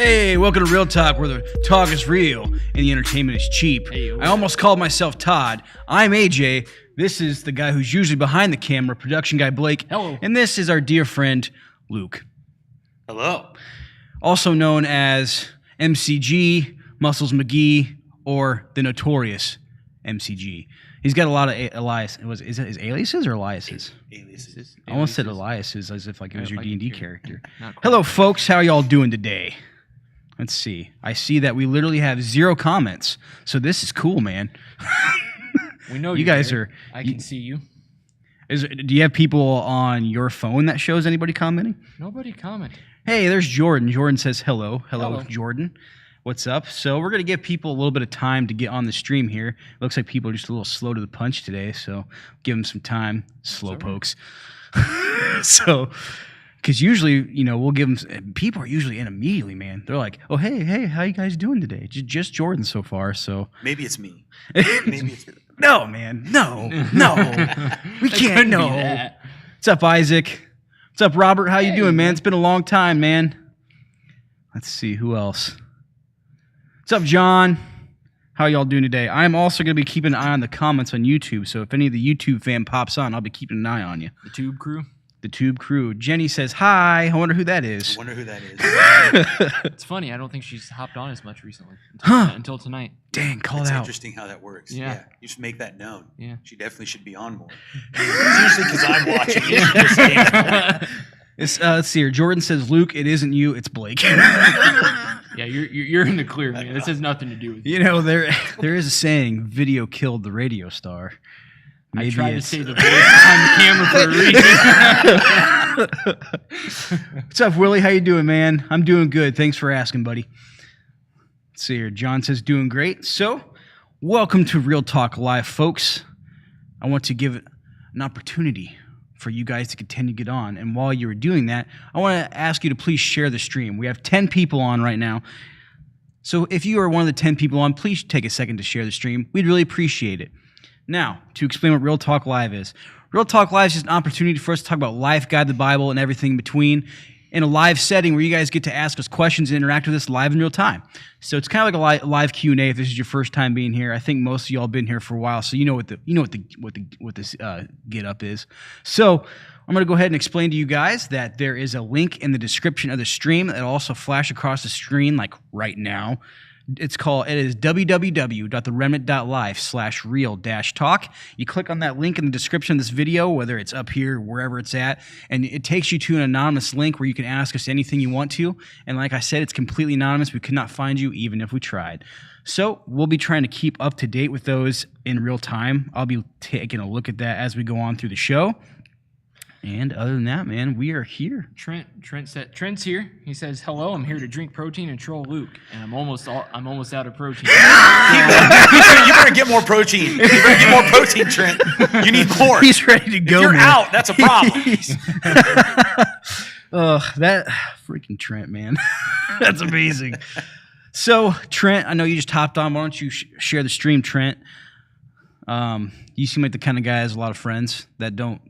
Hey, welcome to Real Talk, where the talk is real and the entertainment is cheap. Hey, I almost called myself Todd. I'm AJ. This is the guy who's usually behind the camera, production guy Blake. Hello. And this is our dear friend Luke. Hello. Also known as MCG, Muscles McGee, or the notorious MCG. He's got a lot of alias. Is it his aliases or aliases? Aliases. I almost said aliases as if like it was your D&D character. Not quite. Hello, folks. How are y'all doing today? Let's see. I see that we literally have 0 comments. So this is cool, man. We know You guys there. are- I can see you. Do you have people on your phone that shows anybody commenting? Nobody comment. Hey, there's Jordan. Jordan says hello. Hello, Hello. Jordan. What's up? So we're going to give people a little bit of time to get on the stream here. Looks like people are just a little slow to the punch today, so give them some time. Slow pokes. So, because usually, we'll give them, people are usually in immediately, man. They're like, oh, hey, how you guys doing today? Just Jordan so far, so. Maybe it's me. Maybe it's me. No, man. No. We It can't, couldn't be no. that. What's up, Isaac? What's up, Robert? How you doing, man? It's been a long time, man. Let's see, who else? What's up, John? How y'all doing today? I'm also going to be keeping an eye on the comments on YouTube, so if any of the YouTube fan pops on, I'll be keeping an eye on you. The Tube Crew. The Tube Crew. Jenny says, hi. I wonder who that I is. wonder who that is. It's funny. I don't think she's hopped on as much recently Huh. until tonight. Dang, call It's it out. interesting how that works. Yeah. You should make that known. Yeah. She definitely should be on more. It's usually because I'm watching it. She just can't. Let's see here. Jordan says, Luke, it isn't you, it's Blake. Yeah, you're in the clear, man. This has nothing to do with you. There is a saying, video killed the radio star. I tried to it's- say the voice behind the camera for a reason. What's up, Willie? How you doing, man? I'm doing good. Thanks for asking, buddy. Let's see here. John says doing great. So, welcome to Real Talk Live, folks. I want to give an opportunity for you guys to continue to get on. And while you're doing that, I want to ask you to please share the stream. We have 10 people on right now. So if you are one of the 10 people on, please take a second to share the stream. We'd really appreciate it. Now, to explain what Real Talk Live is. Real Talk Live is just an opportunity for us to talk about life, God, the Bible, and everything in between in a live setting where you guys get to ask us questions and interact with us live in real time. So it's kind of like a live Q&A if this is your first time being here. I think most of y'all have been here for a while, so you know what this get up is. So I'm going to go ahead and explain to you guys that there is a link in the description of the stream that'll also flash across the screen like right now. It is www.theremnant.life/real-talk. You click on that link in the description of this video, whether it's up here, wherever it's at, and it takes you to an anonymous link where you can ask us anything you want to. And like I said, it's completely anonymous. We could not find you even if we tried. So we'll be trying to keep up to date with those in real time. I'll be taking a look at that as we go on through the show. And other than that, man, we are here. Trent's here. He says, "Hello, I'm here to drink protein and troll Luke, and I'm almost out of protein." You better get more protein. You better get more protein, Trent. You need more. He's ready to go, If you're man. out, that's a problem. That freaking Trent, man. That's amazing. So, Trent, I know you just hopped on. Why don't you share the stream, Trent? You seem like the kind of guy that has a lot of friends that don't,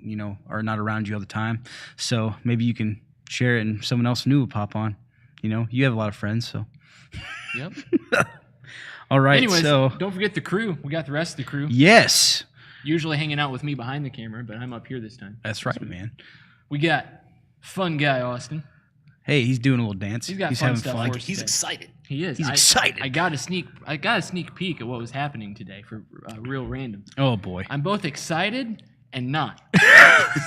are not around you all the time. So maybe you can share it and someone else new will pop on. You have a lot of friends, so. Yep. All right, Anyways, so. don't forget the crew. We got the rest of the crew. Yes. Usually hanging out with me behind the camera, but I'm up here this time. That's right, man. We got fun guy Austin. Hey, he's doing a little dance. He's got he's fun having stuff fun. for us. He's excited. He is. He's excited. I got a sneak peek at what was happening today for Real Random. Oh, boy. I'm both excited and not.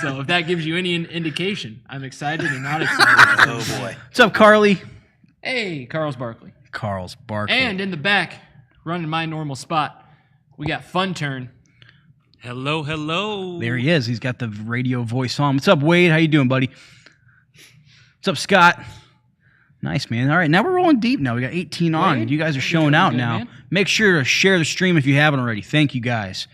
So if that gives you any indication, I'm excited and not excited. Oh, boy. What's up, Carly? Hey, Carl's Barkley. Carl's Barkley. And in the back, running my normal spot, we got Fun Turn. Hello, hello. There he is. He's got the radio voice on. What's up, Wade? How you doing, buddy? What's up, Scott? Nice, man. All right, now we're rolling deep now. We got 18 on. Wade, You guys are you're showing doing out good, now. man. Make sure to share the stream if you haven't already. Thank you, guys.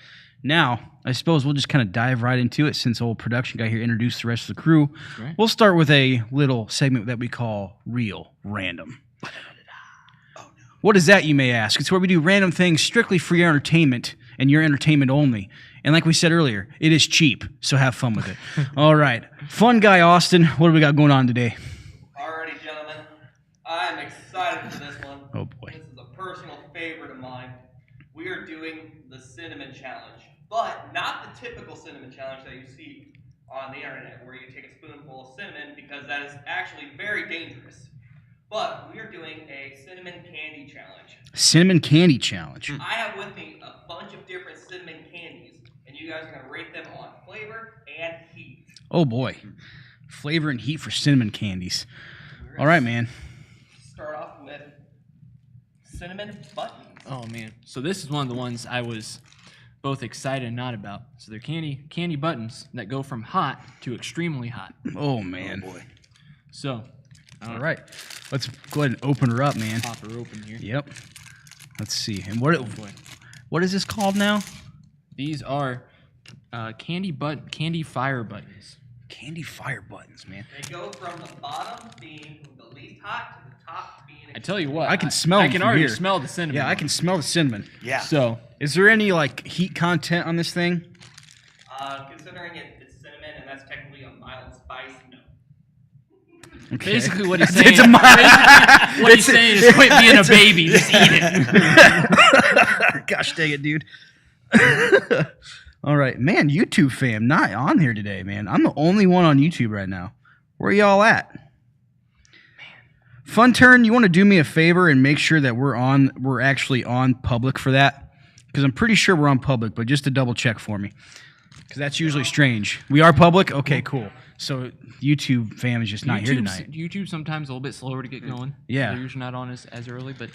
Now, I suppose we'll just kind of dive right into it since old production guy here introduced the rest of the crew. Right. We'll start with a little segment that we call Real Random. What is that, you may ask? It's where we do random things strictly for your entertainment and your entertainment only. And like we said earlier, it is cheap, so have fun with it. All right. Fun guy Austin, what do we got going on today? Alrighty, gentlemen. I'm excited this one. Oh, boy. This is a personal favorite of mine. We are doing the cinnamon challenge, but not the typical cinnamon challenge that you see on the internet, where you take a spoonful of cinnamon, because that is actually very dangerous. But we are doing a cinnamon candy challenge. Cinnamon candy challenge. I have with me a bunch of different cinnamon candies, and you guys are going to rate them on flavor and heat. Oh, boy. Flavor and heat for cinnamon candies. All right, man. Start off with cinnamon buttons. Oh man. So this is one of the ones I was both excited and not about. So they're candy buttons that go from hot to extremely hot. Oh, man. Oh boy. So All right. Let's go ahead and open her up, man. pop her open here. Yep. Let's see. And Oh boy. what is this called now? These are candy fire buttons. Candy fire buttons, man. They go from the bottom being the least hot to the top being. I tell you what, I can smell I them can from already here. smell the cinnamon. Yeah, I can smell the cinnamon. Yeah. So Is there any like heat content on this thing? Considering it's cinnamon and that's technically a mild spice, no. Okay. basically what he's It's saying. a basically what he's saying is quit being a baby, just eat it. Gosh dang it, dude. All right, man. YouTube fam, not on here today, man. I'm the only one on YouTube right now. Where y'all at? Fun Turn, you want to do me a favor and make sure that we're actually on public for that? Because I'm pretty sure we're on public, but just to double check for me. Because that's usually strange. We are public? Okay, cool. So YouTube fam is just not here tonight. YouTube sometimes a little bit slower to get going. Yeah. They're usually not on as early, but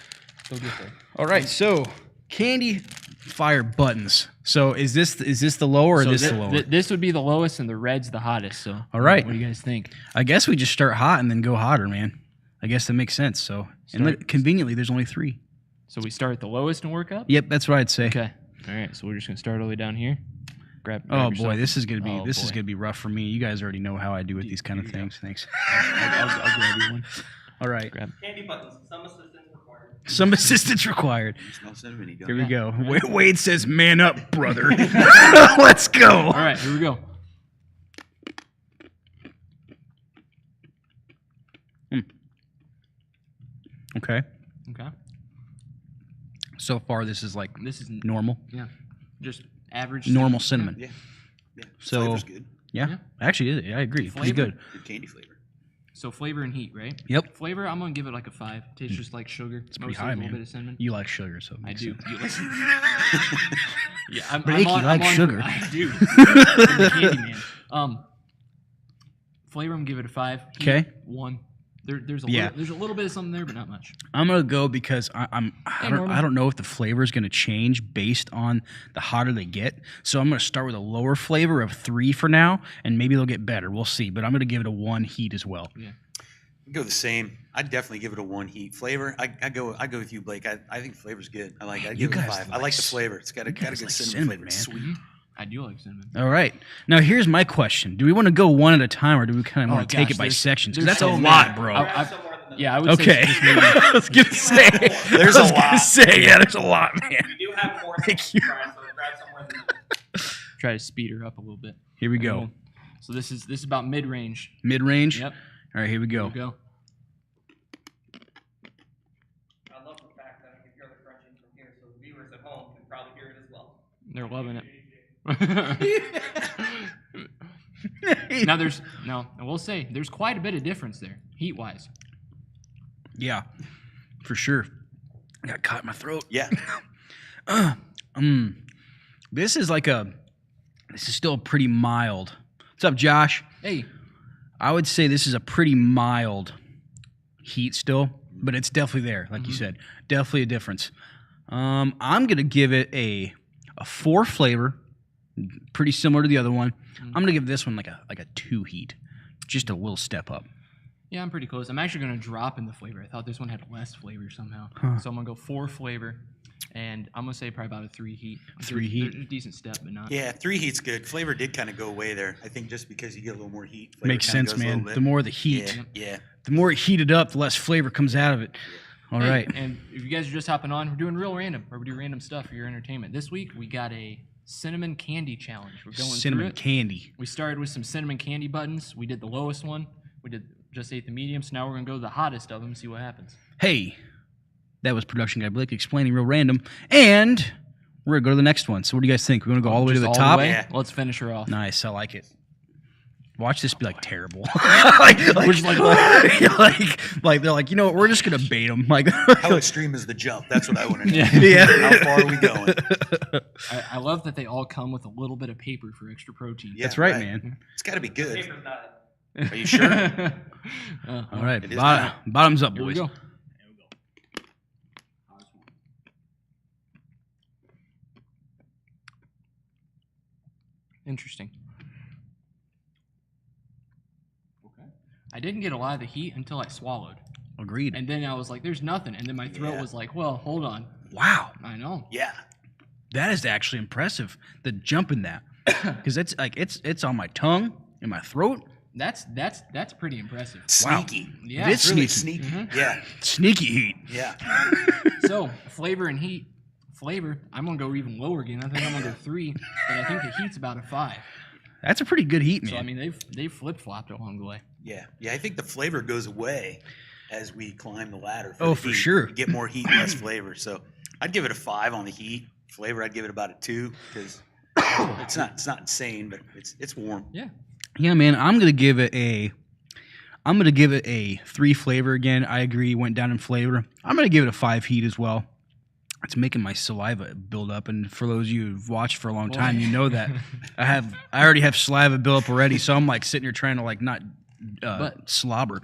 they'll get there. All right, so candy fire buttons. So is this the lower or So this thi- the lower? this would be the lowest, and the red's the hottest. So All right. what do you guys think? I guess we just start hot and then go hotter, man. I guess that makes sense. So and Start- conveniently, there's only 3. So we start at the lowest and work up. Yep, that's what I'd say. Okay. All right. So we're just gonna start all the way down here. Grab Oh yourself. boy, this is gonna be Oh, this is boy. gonna be rough for me. You guys already know how I do with these kind of things. Thanks. I'll grab you one. All right, Grab. Candy buttons, some assistance required. some assistance required. You smell cinnamon, you don't. Here we go. Wade says, "Man up, brother." Let's go. All right. Here we go. Okay. Okay. So far, this is like This is normal, just average. normal cinnamon. Yeah. Yeah. So- Flavor's good. Yeah, Yeah. actually, I agree. It's Flavor? good. Good candy flavor. So flavor and heat, right? Yep. Flavor, I'm gonna give it like a 5. Tastes just like sugar. It's pretty high, a little man. bit of cinnamon. You like sugar, so it I makes do. sense. You listen. Yeah, I'm Blake, on, you like I'm on, sugar. I do. I'm a candy man. Flavor, I'm gonna give it a 5. Heat, Okay. 1. There's a Yeah. there's a little bit of something there, but not much. I'm gonna go because I Norman. don't know if the flavor is gonna change based on the hotter they get. So I'm gonna start with a lower flavor of 3 for now, and maybe they'll get better. We'll see. But I'm gonna give it a 1 heat as well. Yeah. I'd go the same. I'd definitely give it a 1 heat. Flavor, I go with you, Blake. I think flavor's good. I like. I you give it a guys 5. I like like the flavor. It's got a guys good like cinnamon, cinnamon, flavor. It's man. sweet. I do like cinnamon. All right. Now here's my question: do we want to go one at a time, or do we kind of Oh, want to take gosh, it by there's- sections? 'Cause there's that's a so lot, many. bro. Grab somewhere in the middle. Yeah, I would Okay. say just maybe I was gonna say. There's I was a gonna lot. say, yeah, there's a lot, man. We do have more Thank things you. to try, so grab somewhere in the middle. try to speed her up a little bit. Here we go. So this is about mid range. Mid range. Yep. All right, here we Here go. we go. I love the fact that I can hear the crunching from here, so the viewers at home can probably hear it as well. They're loving it. Now I will say there's quite a bit of difference there, heat wise. Yeah, for sure. I got caught in my throat. Yeah. This is still pretty mild. What's up, Josh? Hey, I would say this is a pretty mild heat still, but it's definitely there, like you said. Definitely a difference. I'm gonna give it a 4 flavor, pretty similar to the other one. I'm gonna give this one like a 2 heat, just a little step up. yeah, I'm pretty close. I'm actually gonna drop in the flavor. I thought this one had less flavor somehow, so I'm gonna go 4 flavor, and I'm gonna say probably about a 3 heat. 3 heat? There's a decent step, but not. Yeah, 3 heat's good. Flavor did kind of go away there. I think just because you get a little more heat. Flavor Makes kinda sense, goes a little man. bit. The more the heat, Yeah. the more it heated up, the less flavor comes out of it. All Hey, right. And if you guys are just hopping on, we're doing real random, or we do random stuff for your entertainment. This week we got a cinnamon candy challenge. We're going Cinnamon through it. candy. We started with some cinnamon candy buttons. We did the lowest one. We just ate the medium. So now we're gonna go to the hottest of them and see what happens. Hey, That was production guy Blake explaining real random. And we're going to go to the next one. So what do you guys think? We're going to go all the way to Just the all top? way? Yeah. Let's finish her off. Nice. I like it. Watch this be like terrible. We're just like, like they're like, you know what? We're just going to bait them. Like, How extreme is the jump? That's what I want to know. yeah. How far are we going? I love that they all come with a little bit of paper for extra protein. Yeah, That's right, man. It's got to be good. Paper's not Are you sure? All right. It is Bottoms up, Here we boys. go. Interesting. Okay. I didn't get a lot of the heat until I swallowed. Agreed. And then I was like, there's nothing. And then my throat Yeah. was like, well, hold on. Wow. I know. Yeah. That is actually impressive. The jump in that. Because it's like it's on my tongue, in my throat. That's pretty impressive. Sneaky. Yeah. It's Really sneaky. sneaky. Yeah. Sneaky heat. Yeah. So flavor and heat. Flavor, I'm gonna go even lower again. I think I'm gonna go 3, but I think the heat's about a 5. That's a pretty good heat, man. So I mean, they've flip flopped along the way. Yeah. Yeah. I think the flavor goes away as we climb the ladder. Oh, the for heat. sure. You get more heat, less flavor. So I'd give it a 5 on the heat. Flavor, I'd give it about a 2 because it's not insane, but it's warm. Yeah. Yeah, man, I'm gonna give it a 3 flavor again. I agree, went down in flavor. I'm gonna give it a 5 heat as well. It's making my saliva build up, and for those of you who've watched for a long time, you know that I already have saliva built up already. So I'm like sitting here trying to like not slobber.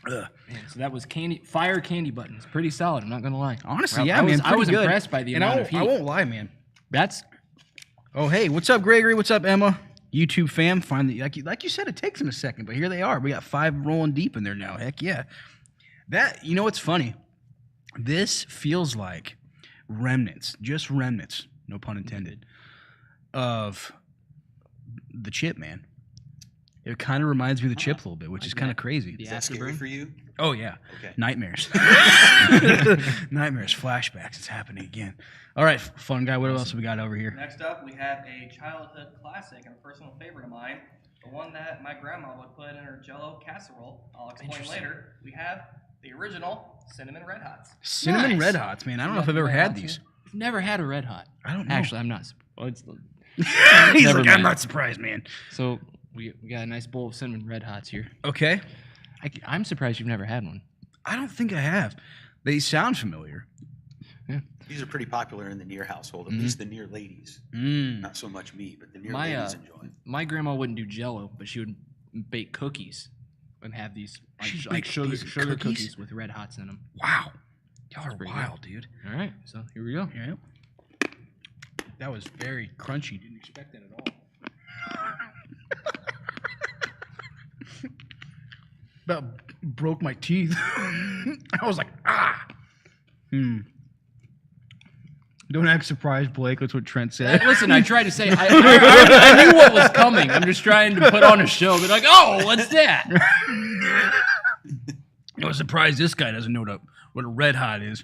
Ugh. Man, so that was fire candy buttons. Pretty solid. I'm not gonna lie. Honestly, I yeah, was, man, I was pretty good. impressed by the And amount of heat. I won't lie, man. That's Oh, hey, what's up, Gregory? What's up, Emma? YouTube fam. Finally, like you said, it takes them a second, but here they are. We got 5 rolling deep in there now. Heck yeah. That, you know what's funny? This feels like remnants, just remnants, no pun intended, of the chip, man. It kind of reminds me of the chip a little bit, which Like is kind of that. crazy. Is that scary Afterburn? for you? Oh, yeah. Okay. Nightmares. Nightmares, flashbacks. It's happening again. All right, fun guy. What else we got over here? Next up, we have a childhood classic and a personal favorite of mine. The one that my grandma would put in her Jell-O casserole. I'll explain Interesting. later. We have the original Cinnamon Red Hots. Cinnamon Nice. Red Hots, man. I don't know if I've ever Red had Hots, these. yeah. I've never had a red hot. I don't know. Actually, I'm not. Well, it's, He's Never like, mind. I'm not surprised, man. so we got a nice bowl of cinnamon red hots here. Okay. I'm surprised you've never had one. I don't think I have. They sound familiar. These are pretty popular in the Near household, at least the Near ladies. Mm. Not so much me, but the Near My ladies enjoy it. my grandma wouldn't do Jell-O, but she would bake cookies and have these She'd like bake sugar cookies? cookies with red hots in them. Wow. Y'all are pretty wild, dude. All right, so here we go. Yeah. That was very crunchy. Didn't expect that at all. About broke my teeth. I was like, ah. Don't act surprised, Blake. That's what Trent said. Listen, I tried to say I knew what was coming. I'm just trying to put on a show. They're like, oh, what's that? I was surprised this guy doesn't know what a red hot is.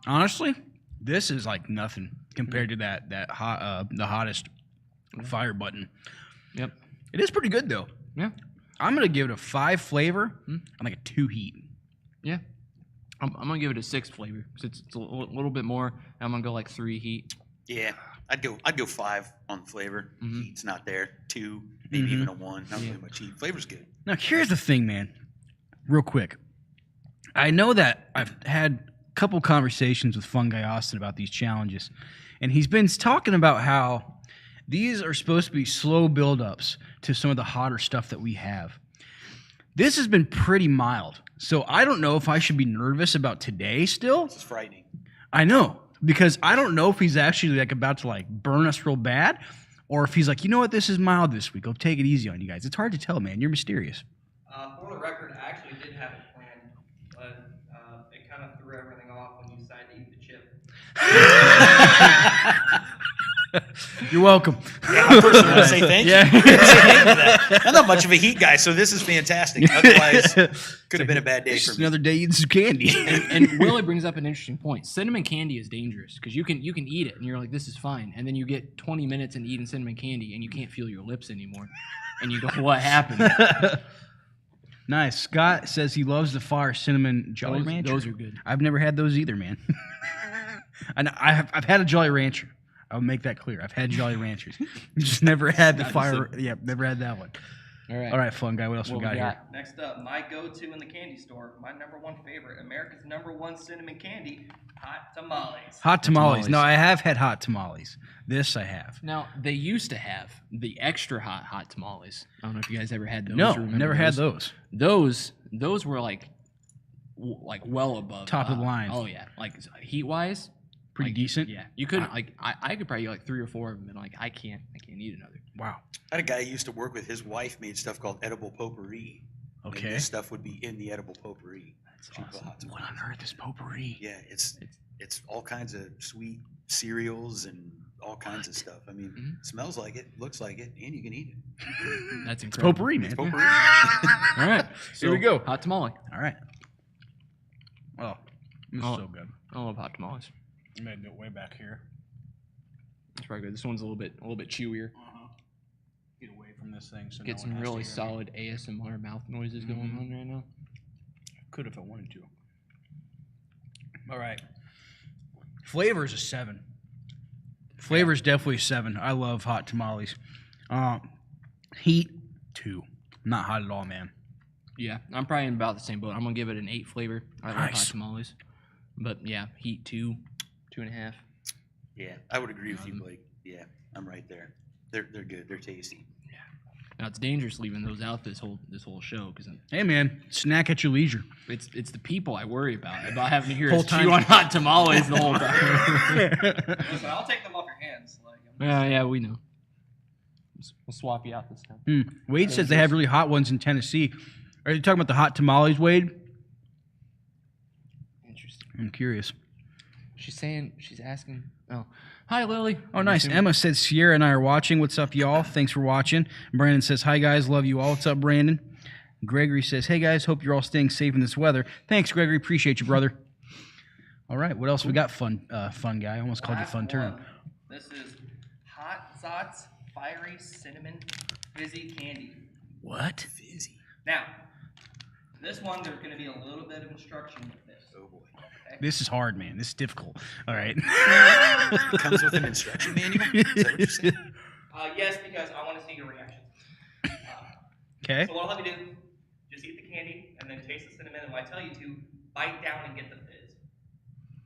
Honestly, this is like nothing compared to that hot the hottest fire button. Yep. It is pretty good though. Yeah. I'm gonna give it a 5 flavor and like a 2 heat. Yeah. I'm gonna give it a 6 flavor because it's a little bit more. I'm gonna go like 3 heat. Yeah, I'd go 5 on flavor. Mhm. Heat's not there. 2, maybe even a 1. Not really much heat. Flavor's good. Now here's the thing, man. Real quick, I know that I've had a couple conversations with Fun Guy Austin about these challenges, and he's been talking about how these are supposed to be slow build-ups to some of the hotter stuff that we have. This has been pretty mild, so I don't know if I should be nervous about today still. This is frightening. I know, because I don't know if he's actually like about to like burn us real bad, or if he's like, you know what, this is mild this week. I'll take it easy on you guys. It's hard to tell, man. You're mysterious. For the record, I actually did have it planned, but it kind of threw everything off when you decided to eat the chip. You're welcome. Yeah, I personally want to say thank you. Yeah. Say thank you for that. I'm not much of a heat guy, so this is fantastic. Otherwise, could have been a bad day It's for just me. another day eating some candy. And Willie brings up an interesting point. Cinnamon candy is dangerous because you can eat it and you're like, this is fine, and then you get 20 minutes into eating cinnamon candy and you can't feel your lips anymore, and you go, what happened? Nice. Scott says he loves the Fire Cinnamon Jolly Rancher. Those are good. I've never had those either, man. And I've had a Jolly Rancher. I'll make that clear. I've had Jolly Ranchers. Just never had the Not the Fire. Yeah, never had that one. All right. All right, fun guy. What else What we got here? Next up, my go-to in the candy store, my number one favorite, America's #1 cinnamon candy, hot tamales. Hot tamales. Tamales. No, I have had hot tamales. This I have. Now they used to have the extra hot tamales. I don't know if you guys ever had those. No, or remember never had those. Those were like well above Top of the line. Oh yeah, like heat wise, Pretty decent. Yeah, you couldn't I could probably eat like 3 or 4 of them, and like I can't eat another. Wow. I had a guy who used to work with, his wife made stuff called edible potpourri. And Okay. this stuff would be in the edible potpourri. That's She put awesome. hot What tamales. on earth is potpourri? Yeah, it's all kinds of sweet cereals and all kinds of stuff. I mean, Mhm. smells like it, looks like it, and you can eat it. That's It's incredible. potpourri, man. It's potpourri. All right, Here we go. Hot tamale. All right. Oh, this Oh. is so good. I love hot tamales. I'm gonna do it way back here. It's probably good. This one's a little bit chewier. Get away from this thing. So Get some really solid ASMR mouth noises going on right now. Could if I wanted to. All right. Flavor's a 7. Flavor's definitely a 7. I love hot tamales. Heat 2. Not hot at all, man. Yeah, I'm probably in about the same boat. I'm gonna give it an 8 flavor. I love hot Nice. tamales, but yeah, heat 2, 2.5. Yeah, I would agree with you, Blake. Yeah, I'm right there. They're good. They're tasty. Now it's dangerous leaving those out this whole show because Hey, man. Snack at your leisure. it's the people I worry about having to hear Whole us time. chew on hot tamales the whole time. Listen, I'll take them off your hands. Like, Yeah, we know. We'll swap you out this time. Wade says they have really hot ones in Tennessee. Are you talking about the hot tamales, Wade? Interesting. I'm curious. She's asking. Oh, hi Lily. Oh, nice. Emma said Sierra and I are watching. What's up, y'all? Thanks for watching. Brandon says, hi, guys. Love you all. What's up, Brandon? Gregory says, hey, guys. Hope you're all staying safe in this weather. Thanks, Gregory. Appreciate you, brother. All right. What else we got? Fun guy. I almost called you last fun turn. one. This is Hot Zots Fiery Cinnamon Fizzy Candy. What? Fizzy. Now, this one, there's going to be a little bit of instruction with this. Oh boy. This is hard, man. This is difficult. All right. It comes with an instruction manual. Is that what you're saying? Yes, because I want to see your reactions. Okay. So what I'll have you do, just eat the candy and then taste the cinnamon. And when I tell you to, bite down and get the fizz.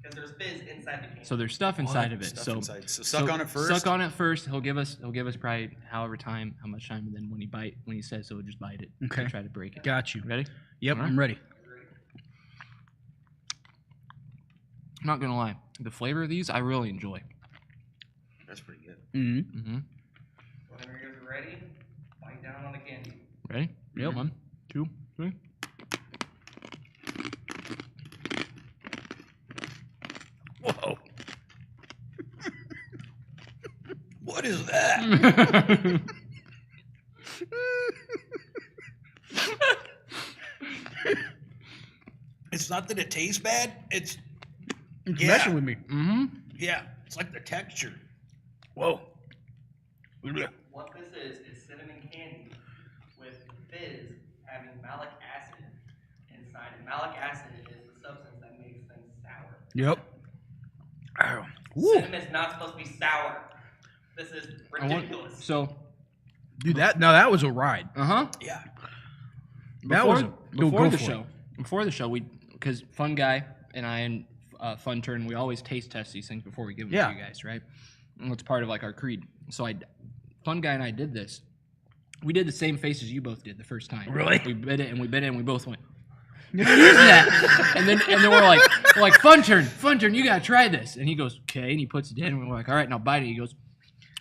Because there's fizz inside the candy. So there's stuff inside of it. Stuff So inside. So suck on it first. Suck on it first. He'll give us probably how much time, and then when he says so, we'll just bite it. Okay. And try to break it. Got you. Ready? Yep, All right. I'm ready. I'm not gonna lie. The flavor of these I really enjoy. That's pretty good. Mm-hmm. Mm-hmm. Whenever you guys are ready, bite down on the candy. Ready? Yep. 1, 2, 3. Whoa. What is that? It's not that it tastes bad. It's It's Yeah. messing with me. Mm-hmm. yeah. It's like the texture. Whoa. What this is cinnamon candy with fizz having malic acid inside it. Malic acid is the substance that makes things sour. Yep. Ow. Woo. Cinnamon's not supposed to be sour. This is ridiculous. Dude, that was a ride. Yeah. That was before go the for show. Before the show, because Fun Guy and I and Fun Turn, we always taste test these things before we give them Yeah. to you guys, right? And it's part of like our creed. So Fun Guy and I did this. We did the same face as you both did the first time. Really? We bit it and we both went. What is that? and then we're like Fun Turn, you gotta try this. And he goes, okay, and he puts it in, and we're like, all right, now bite it. He goes,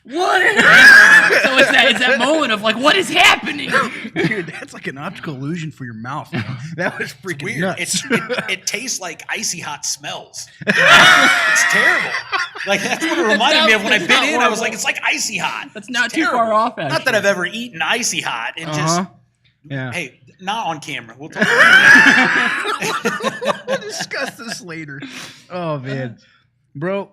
what? So it's that moment of like, what is happening? Dude, that's like an optical illusion for your mouth. Man. That was freaking Weird. nuts. It tastes like icy hot smells. It's terrible. Like that's what it reminded me of when I it's bit not in. I was horrible. like, it's like icy hot. That's not It's too terrible. far off, actually. Not that I've ever eaten icy hot. It just Yeah. hey, not on camera. We'll talk about it. We'll discuss this later. Oh man, bro.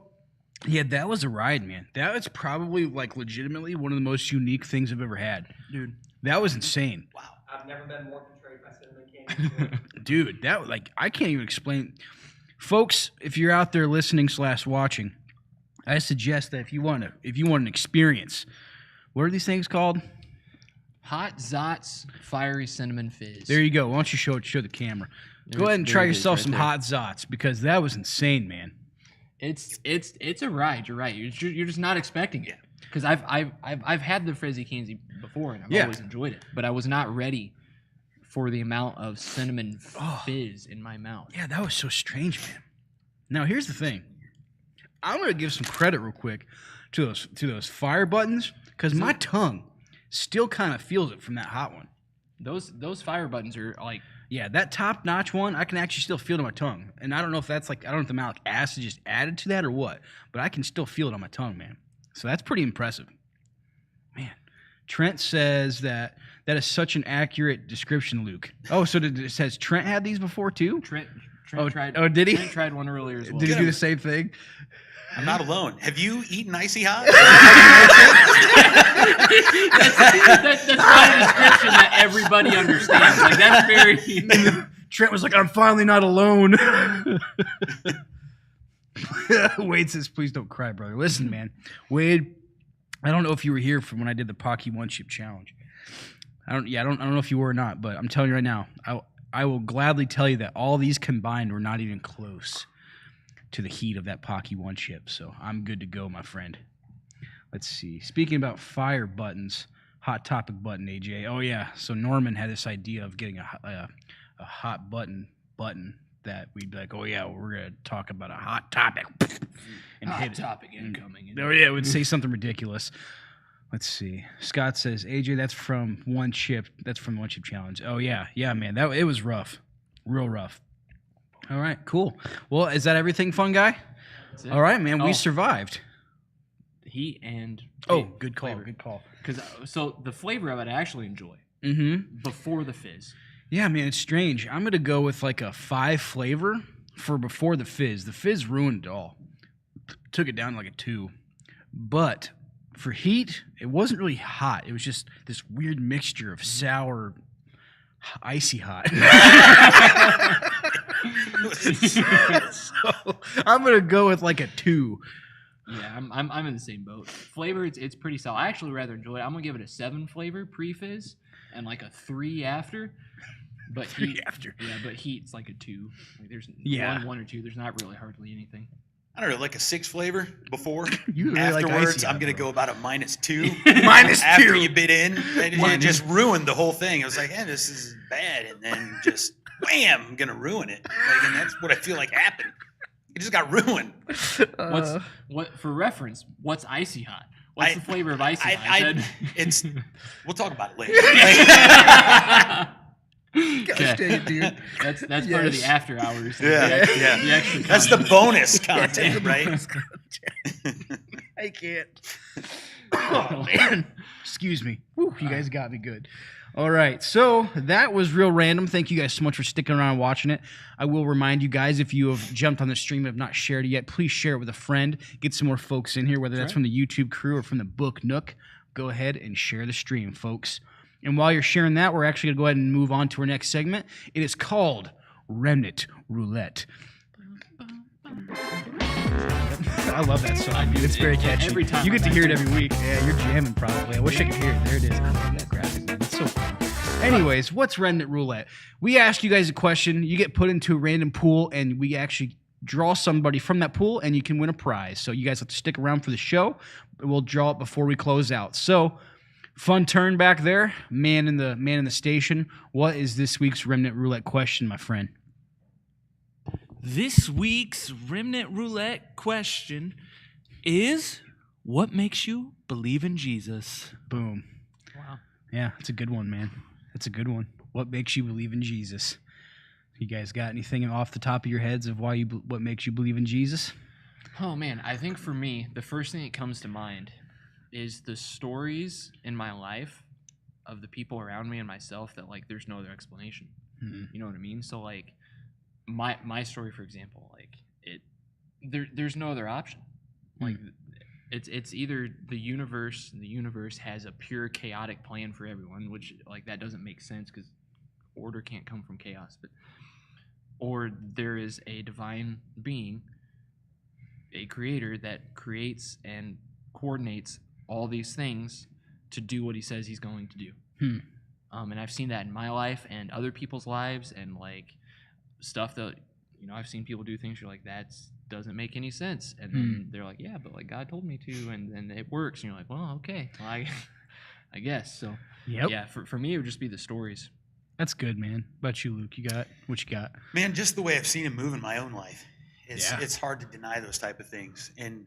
Yeah, that was a ride, man. That was probably like legitimately one of the most unique things I've ever had, Dude. That was insane. Wow. I've never been more portrayed carried my cinnamon candy. Dude, that I can't even explain. Folks, if you're out there listening / watching, I suggest that if you want an experience, what are these things called? Hot Zots Fiery Cinnamon Fizz. There you go. Why don't you show the camera? Go ahead and try yourself some Hot Zots because that was insane, man. It's a ride. You're right. You're just not expecting it. Because I've had the frizzy candy before and I've always enjoyed it, but I was not ready for the amount of cinnamon fizz in my mouth. Yeah, that was so strange, man. Now here's the thing. I'm gonna give some credit real quick to those fire buttons because my tongue still kind of feels it from that hot one. Those fire buttons are like. Yeah, that top notch one, I can actually still feel it on my tongue. And I don't know if that's I don't know if the malic acid just added to that or what, but I can still feel it on my tongue, man. So that's pretty impressive. Man, Trent says that is such an accurate description, Luke. Oh, so it says Trent had these before too? Trent Oh, tried. oh, did he? Trent tried one earlier as well. Did he do the same thing? I'm not alone. Have you eaten Icy Hot? That's not a description that everybody understands. Like that's very. Trent was like, I'm finally not alone. Wade says, please don't cry, brother. Listen, man. Wade, I don't know if you were here from when I did the Pocky One Chip Challenge. I don't know if you were or not, but I'm telling you right now, I will gladly tell you that all these combined were not even close to the heat of that Pocky One Chip. So I'm good to go, my friend. Let's see. Speaking about fire buttons, hot topic button, AJ. Oh yeah. So Norman had this idea of getting a hot button that we'd be like, oh yeah, we're gonna talk about a hot topic and Hot hit it. topic incoming. Oh yeah, it would say something ridiculous. Let's see. Scott says, AJ, that's from One Chip. That's from the One Chip Challenge. Oh yeah, man. It was rough, real rough. All right, cool. Well, is that everything, fun guy? That's it. All right, man. We Oh. survived. Heat and Good call. flavor. Good call. Because so the flavor of it I actually enjoy Mm-hmm. before the fizz. Yeah, man, it's strange. I'm gonna go with like a 5 flavor for before the fizz. The fizz ruined it all. Took it down to like a 2. But for heat, it wasn't really hot. It was just this weird mixture of sour, icy hot. So I'm gonna go with like a 2. Yeah, I'm in the same boat. Flavor, it's pretty solid. I actually rather enjoy it. I'm gonna give it a 7 flavor pre-fizz and like a 3 after. But 3 heat, after. yeah, but heat's like a 2. Like there's one or two. There's not really hardly anything. I don't know, like a 6 flavor before. You really like Afterwards, icy I'm hot, going to bro. go about a -2. -2. After you bit in, it just ruined the whole thing. I was like, hey, this is bad. And then just, wham, I'm going to ruin it. Like, and that's what I feel like happened. It just got ruined. What for reference? What's icy hot? What's the flavor of icy hot? It's. We'll talk about it later. Gosh dang it, dude. That's part of the after hours. Yeah, The extra That's the content. bonus content, right? I can't. Oh, man. Excuse me. Whew, you guys got me good. All right. So that was real random. Thank you guys so much for sticking around and watching it. I will remind you guys, if you have jumped on the stream and have not shared it yet, please share it with a friend. Get some more folks in here, whether that's from the YouTube crew or from the Book Nook. Go ahead and share the stream, folks. And while you're sharing that, we're actually going to go ahead and move on to our next segment. It is called Remnant Roulette. I love that song, dude. It's very catchy. Every time you get I'm to hear it back every week. Yeah, you're jamming probably. I wish I could hear it. There it is. I love that graphic, man. It's so cool. Anyways, what's Remnant Roulette? We ask you guys a question. You get put into a random pool, and we actually draw somebody from that pool, and you can win a prize. So you guys have to stick around for the show. We'll draw it before we close out. So, fun turn back there, man in the station. What is this week's Remnant Roulette question, my friend? This week's Remnant Roulette question is, what makes you believe in Jesus? Boom. Wow. Yeah, that's a good one, man. That's a good one. What makes you believe in Jesus? You guys got anything off the top of your heads of what makes you believe in Jesus? Oh man, I think for me, the first thing that comes to mind is the stories in my life of the people around me and myself that like there's no other explanation. Mhm. You know what I mean? So like my story, for example, like there's no other option. Like it's either the universe has a pure chaotic plan for everyone, which like that doesn't make sense because order can't come from chaos, but or there is a divine being, a creator that creates and coordinates all these things to do what he says he's going to do. And I've seen that in my life and other people's lives, and like stuff that I've seen people do things you're like, that doesn't make any sense, and then they're like, yeah, but like God told me to, and then it works, and you're like, well, okay, well, I guess so. Yep. Yeah, for me it would just be the stories. That's good, man. What about you, Luke? What you got? Man, just the way I've seen him move in my own life, Yeah. it's hard to deny those type of things. And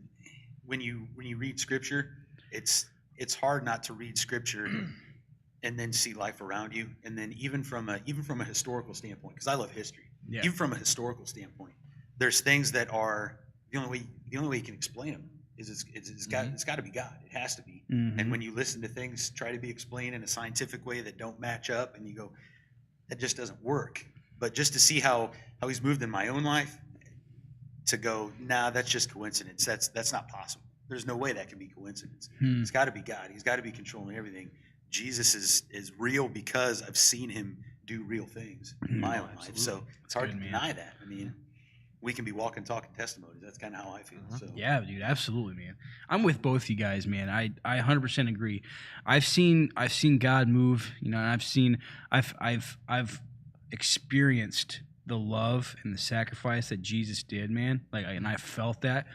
when you read scripture, it's hard not to read scripture and then see life around you. And then even from a historical standpoint, because I love history. Yeah. Even from a historical standpoint, there's things that are the only way you can explain them is it's got to be God. It has to be. Mhm. And when you listen to things try to be explained in a scientific way that don't match up, and you go, that just doesn't work. But just to see how he's moved in my own life, to go, nah, that's just coincidence. That's not possible. There's no way that can be coincidence. It's got to be God. He's got to be controlling everything. Jesus is real because I've seen him do real things in my own life. So it's hard Good, to man. deny that. I mean, we can be walking, talking testimonies. That's kind of how I feel. So Yeah, dude, absolutely, man. I'm with both you guys, man. I 100% agree. I've seen God move, and I've experienced the love and the sacrifice that Jesus did, man. Like, and I felt that,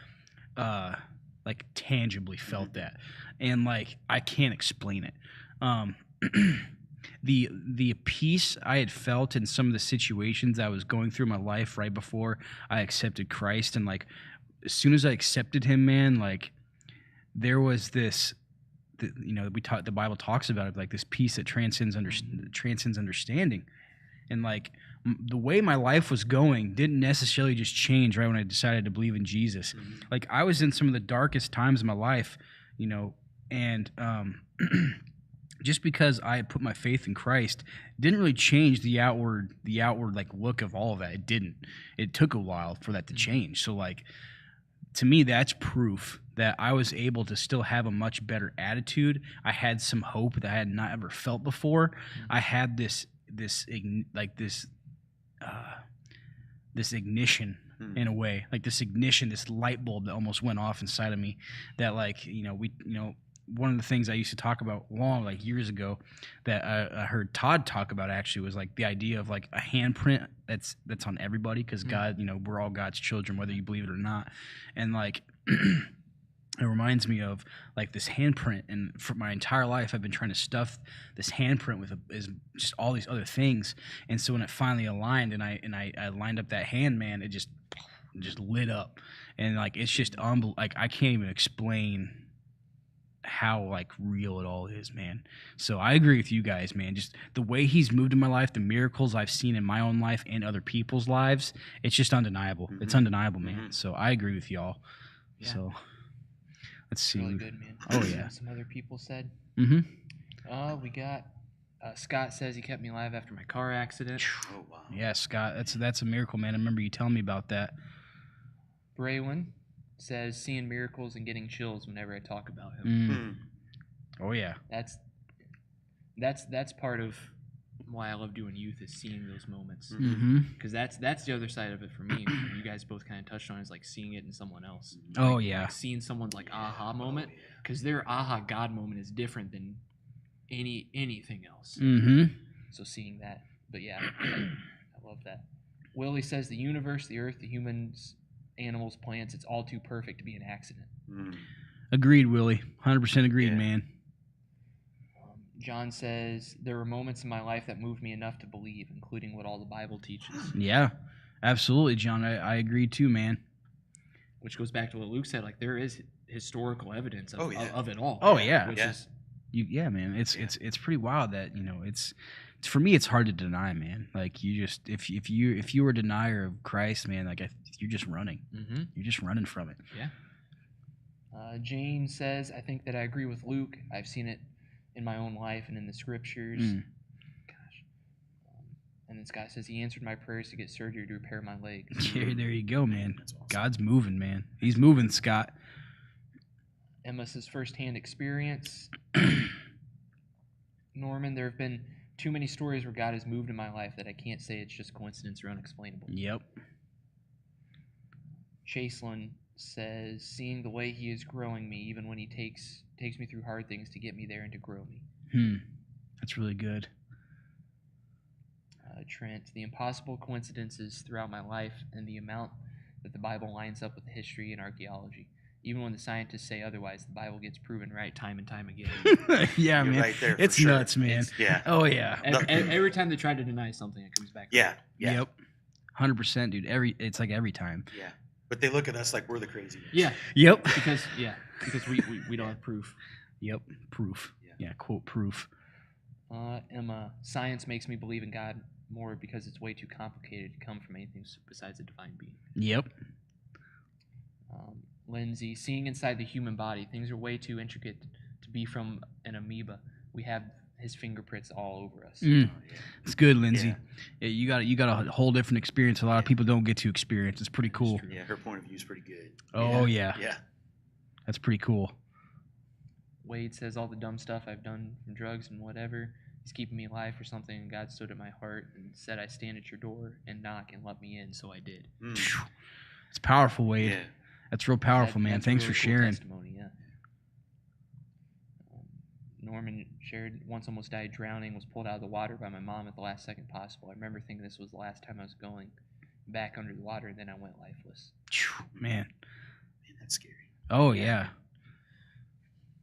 like tangibly felt that, and like I can't explain it. The peace I had felt in some of the situations I was going through in my life right before I accepted Christ, and like as soon as I accepted Him, man, like there was this, the Bible talks about it, like this peace that transcends understanding, and like the way my life was going didn't necessarily just change right when I decided to believe in Jesus. Like I was in some of the darkest times of my life, and just because I had put my faith in Christ didn't really change the outward like look of all of that. It didn't. It took a while for that to change. So like to me, that's proof that I was able to still have a much better attitude. I had some hope that I had not ever felt before. I had this ignition in a way, like this ignition, this light bulb that almost went off inside of me. That like one of the things I used to talk about years ago that I heard Todd talk about actually was like the idea of like a handprint that's on everybody, because God, we're all God's children, whether you believe it or not. And like it reminds me of like this handprint, and for my entire life I've been trying to stuff this handprint with is just all these other things. And so when it finally aligned and I lined up that hand, man, it just lit up. And like it's just like I can't even explain how like real it all is, man. So I agree with you guys, man. Just the way He's moved in my life, the miracles I've seen in my own life and other people's lives, it's just undeniable. It's undeniable, man. So I agree with y'all. Yeah. So let's see. Really good, man. Oh, yeah. Some other people said. Mm-hmm. We got Scott says he kept me alive after my car accident. oh wow. Yeah, Scott, that's a miracle, man. I remember you telling me about that. Braylon says seeing miracles and getting chills whenever I talk about him. Oh yeah. That's part of why I love doing youth, is seeing those moments, Mm-hmm. because that's the other side of it for me. You guys both kind of touched on, is like seeing it in someone else. Oh Like, yeah. like seeing someone's like aha moment, because their aha God moment is different than anything else. Mm-hmm. So seeing that, but yeah, I love that. Willie says the universe, the earth, the humans, animals, plants, it's all too perfect to be an accident. Agreed, Willie. 100% agreed, Yeah. man. John says there were moments in my life that moved me enough to believe, including what all the Bible teaches, Yeah, absolutely, John. I agree too, man. which goes back to what Luke said. Like there is historical evidence of, Oh, yeah. of it all. Oh, yeah. Which Yeah. is Yeah, man. It's pretty wild that it's for me. It's hard to deny, man. Like you just if you were a denier of Christ, man, like you're just running. You're just running from it. Yeah. Jane says, I think that I agree with Luke. I've seen it in my own life and in the scriptures. Gosh. And then Scott says he answered my prayers to get surgery to repair my leg. Yeah, there you go, man. That's awesome. God's moving, man. He's moving, Scott. Emma says firsthand experience. Norman, there have been too many stories where God has moved in my life that I can't say it's just coincidence or unexplainable. Yep. Chaselin says, seeing the way he is growing me, even when he takes me through hard things to get me there and to grow me. That's really good. Trent, the impossible coincidences throughout my life and the amount that the Bible lines up with history and archaeology. Even when the scientists say otherwise, the Bible gets proven right time and time again. Yeah, You're man. right there for It's sure. nuts, man. Yeah. Oh, yeah. Every time they try to deny something, it comes back. Yeah. Yeah. Yep. 100%, dude. It's like every time. Yeah. But they look at us like we're the crazy ones. Yeah, Yep. because we don't have proof. Yep. Proof. Yeah. Yeah, quote proof. Emma, science makes me believe in God more because it's way too complicated to come from anything besides a divine being. Yep. Lindsay, seeing inside the human body, things are way too intricate to be from an amoeba. We have his fingerprints all over us. It's good, Lindsay. Yeah. Yeah, you got a whole different experience a lot of people don't get to experience. It's pretty cool. Yeah. Her point of view is pretty good. Oh, yeah. Yeah. That's pretty cool. Wade says all the dumb stuff I've done from drugs and whatever. He's keeping me alive for something, and God stood at my heart and said, I stand at your door and knock and let me in, so I did. It's powerful, Wade. Yeah. That's real powerful, man. That's a Thanks really for cool sharing. testimony, yeah. Norman shared, once almost died drowning, was pulled out of the water by my mom at the last second possible. I remember thinking this was the last time I was going back under the water, and then I went lifeless. Man. Man, that's scary. Oh, yeah.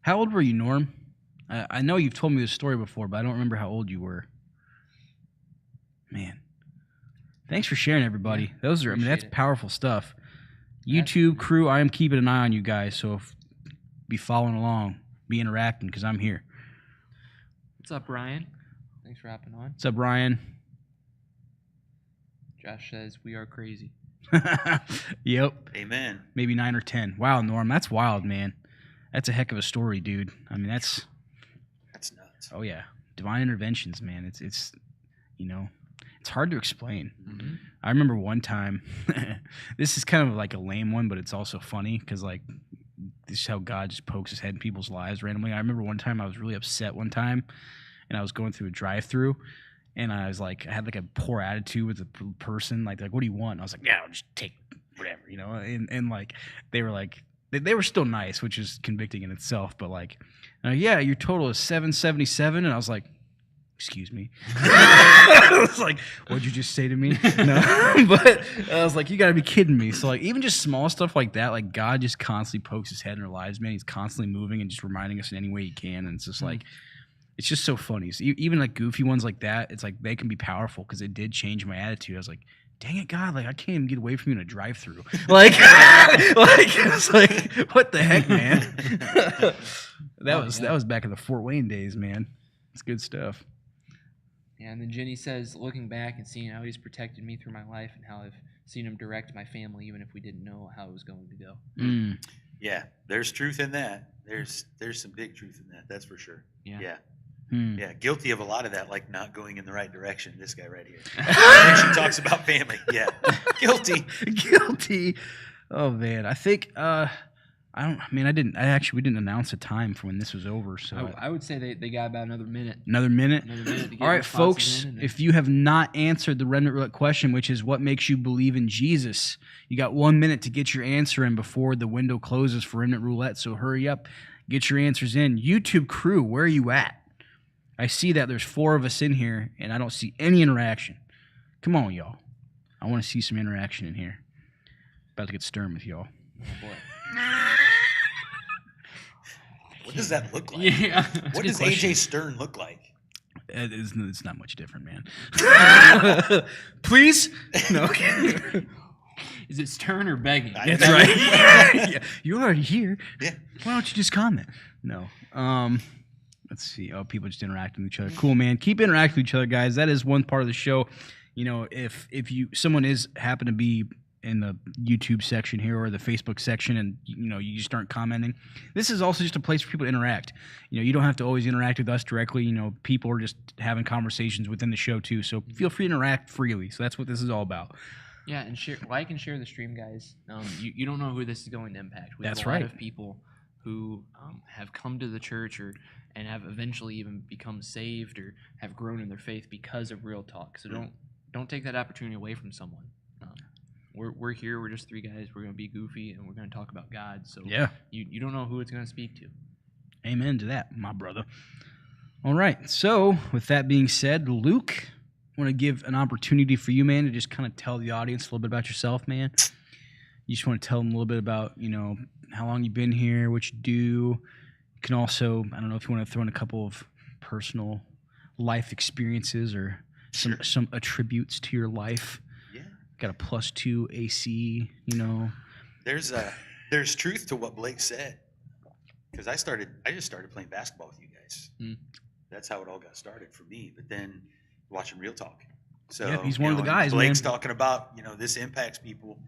How old were you, Norm? I know you've told me this story before, but I don't remember how old you were. Man. Thanks for sharing, everybody. That's appreciate it. powerful stuff. YouTube crew, I am keeping an eye on you guys, so be following along, be interacting, because I'm here. What's up, Ryan? Thanks for hopping on. What's up, Ryan? Josh says, we are crazy. Yep. Amen. Maybe 9 or 10. Wow, Norm, that's wild, man. That's a heck of a story, dude. I mean, that's nuts. oh yeah, divine interventions, man. It's it's hard to explain. Mm-hmm. I remember one time. This is kind of like a lame one, but it's also funny because like this is how God just pokes his head in people's lives randomly. I remember one time I was really upset one time, and I was going through a drive-through. And I was like, I had like a poor attitude with the person. Like, what do you want? And I was like, yeah, I'll just take whatever, you know. And like, they were like, they were still nice, which is convicting in itself. But like, yeah, your total is $777. And I was like, excuse me. I was like, what'd you just say to me? No, but I was like, you gotta be kidding me. So like, even just small stuff like that, like God just constantly pokes his head in our lives, man. He's constantly moving and just reminding us in any way he can. And it's just like. It's just so funny. So even like goofy ones like that, it's like they can be powerful because it did change my attitude. I was like, dang it, God, like I can't even get away from you in a drive-through. Like, it's like, what the heck, man? that was back in the Fort Wayne days, man. It's good stuff. Yeah, and then Jenny says, looking back and seeing how he's protected me through my life and how I've seen him direct my family even if we didn't know how it was going to go. Yeah, there's truth in that. There's some big truth in that. That's for sure. Yeah. Yeah, guilty of a lot of that, like not going in the right direction. This guy right here. She talks about family. Yeah, Guilty. Oh man, I think we didn't announce a time for when this was over. So I would say they got about another minute. Another minute. To get All right, responses folks. in and then- If you have not answered the Remnant Roulette question, which is what makes you believe in Jesus, you got 1 minute to get your answer in before the window closes for Remnant Roulette. So hurry up, get your answers in. YouTube crew, where are you at? I see that there's 4 of us in here, and I don't see any interaction. Come on, y'all. I want to see some interaction in here. About to get stern with y'all. Oh, boy. What does that look like? Yeah. What does AJ Stern look like? It's not much different, man. Please? No. Is it stern or begging? That's right. Yeah, you're already here. Yeah. Why don't you just comment? No. Let's see. Oh, people just interacting with each other. Cool, man. Keep interacting with each other, guys. That is one part of the show. You know, if someone is happen to be in the YouTube section here or the Facebook section, and you just aren't commenting, this is also just a place for people to interact. You don't have to always interact with us directly. People are just having conversations within the show too. So feel free to interact freely. So that's what this is all about. Yeah, and share and share the stream, guys. You don't know who this is going to impact. We That's have a lot right. of people who have come to the church and have eventually even become saved or have grown in their faith because of Real Talk. So don't take that opportunity away from someone. We're here. We're just three guys. We're going to be goofy, and we're going to talk about God. So Yeah. you don't know who it's going to speak to. Amen to that, my brother. All right. So, with that being said, Luke, I want to give an opportunity for you, man, to just kind of tell the audience a little bit about yourself, man. You just want to tell them a little bit about, how long you've been here, what you do. You can also, I don't know if you want to throw in a couple of personal life experiences or some attributes to your life. Yeah. Got a +2 AC, There's truth to what Blake said, because I just started playing basketball with you guys. That's how it all got started for me. But then watching Real Talk, so yeah, he's one of the and guys. Blake's man. talking about this impacts people.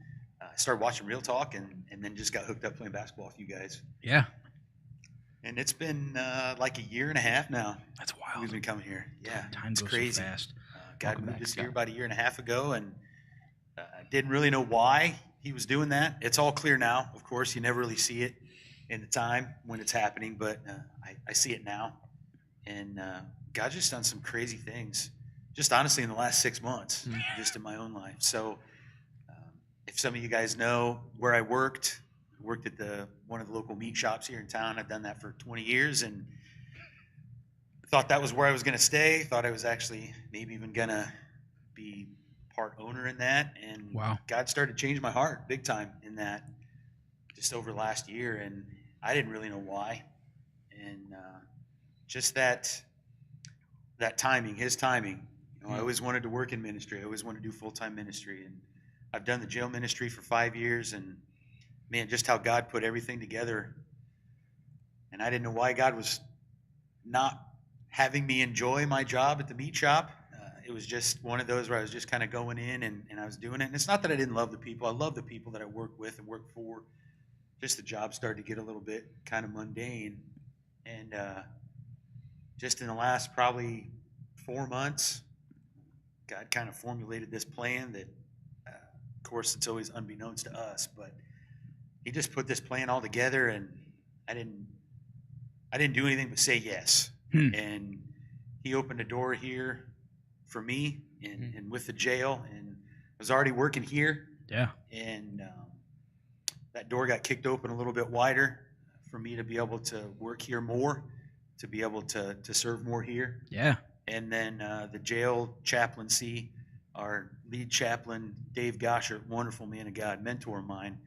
I started watching Real Talk and then just got hooked up playing basketball with you guys. Yeah, And it's been like a year and a half now. that's wild. We've been coming here. Yeah, Time it's goes crazy. so fast. God Welcome moved back, us here Scott. about a year and a half ago, and I didn't really know why he was doing that. It's all clear now. Of course, you never really see it in the time when it's happening, but I see it now. And God's just done some crazy things, just honestly in the last 6 months, just in my own life. So if some of you guys know where I worked at one of the local meat shops here in town. I've done that for 20 years, and thought that was where I was going to stay. Thought I was actually maybe even going to be part owner in that. And Wow. God started changing my heart big time in that just over the last year. And I didn't really know why. And just that timing, his timing. I always wanted to work in ministry. I always wanted to do full-time ministry. And I've done the jail ministry for 5 years. And man, just how God put everything together. And I didn't know why God was not having me enjoy my job at the meat shop. It was just one of those where I was just kind of going in and I was doing it. And it's not that I didn't love the people. I love the people that I work with and work for. Just the job started to get a little bit kind of mundane. And just in the last probably 4 months, God kind of formulated this plan that, of course, it's always unbeknownst to us, but he just put this plan all together, and I didn't do anything but say yes. And he opened a door here for me and with the jail, and I was already working here. Yeah. And that door got kicked open a little bit wider for me to be able to work here more, to be able to serve more here. Yeah. And then the jail chaplaincy, our lead chaplain, Dave Goshert, wonderful man of God, mentor of mine,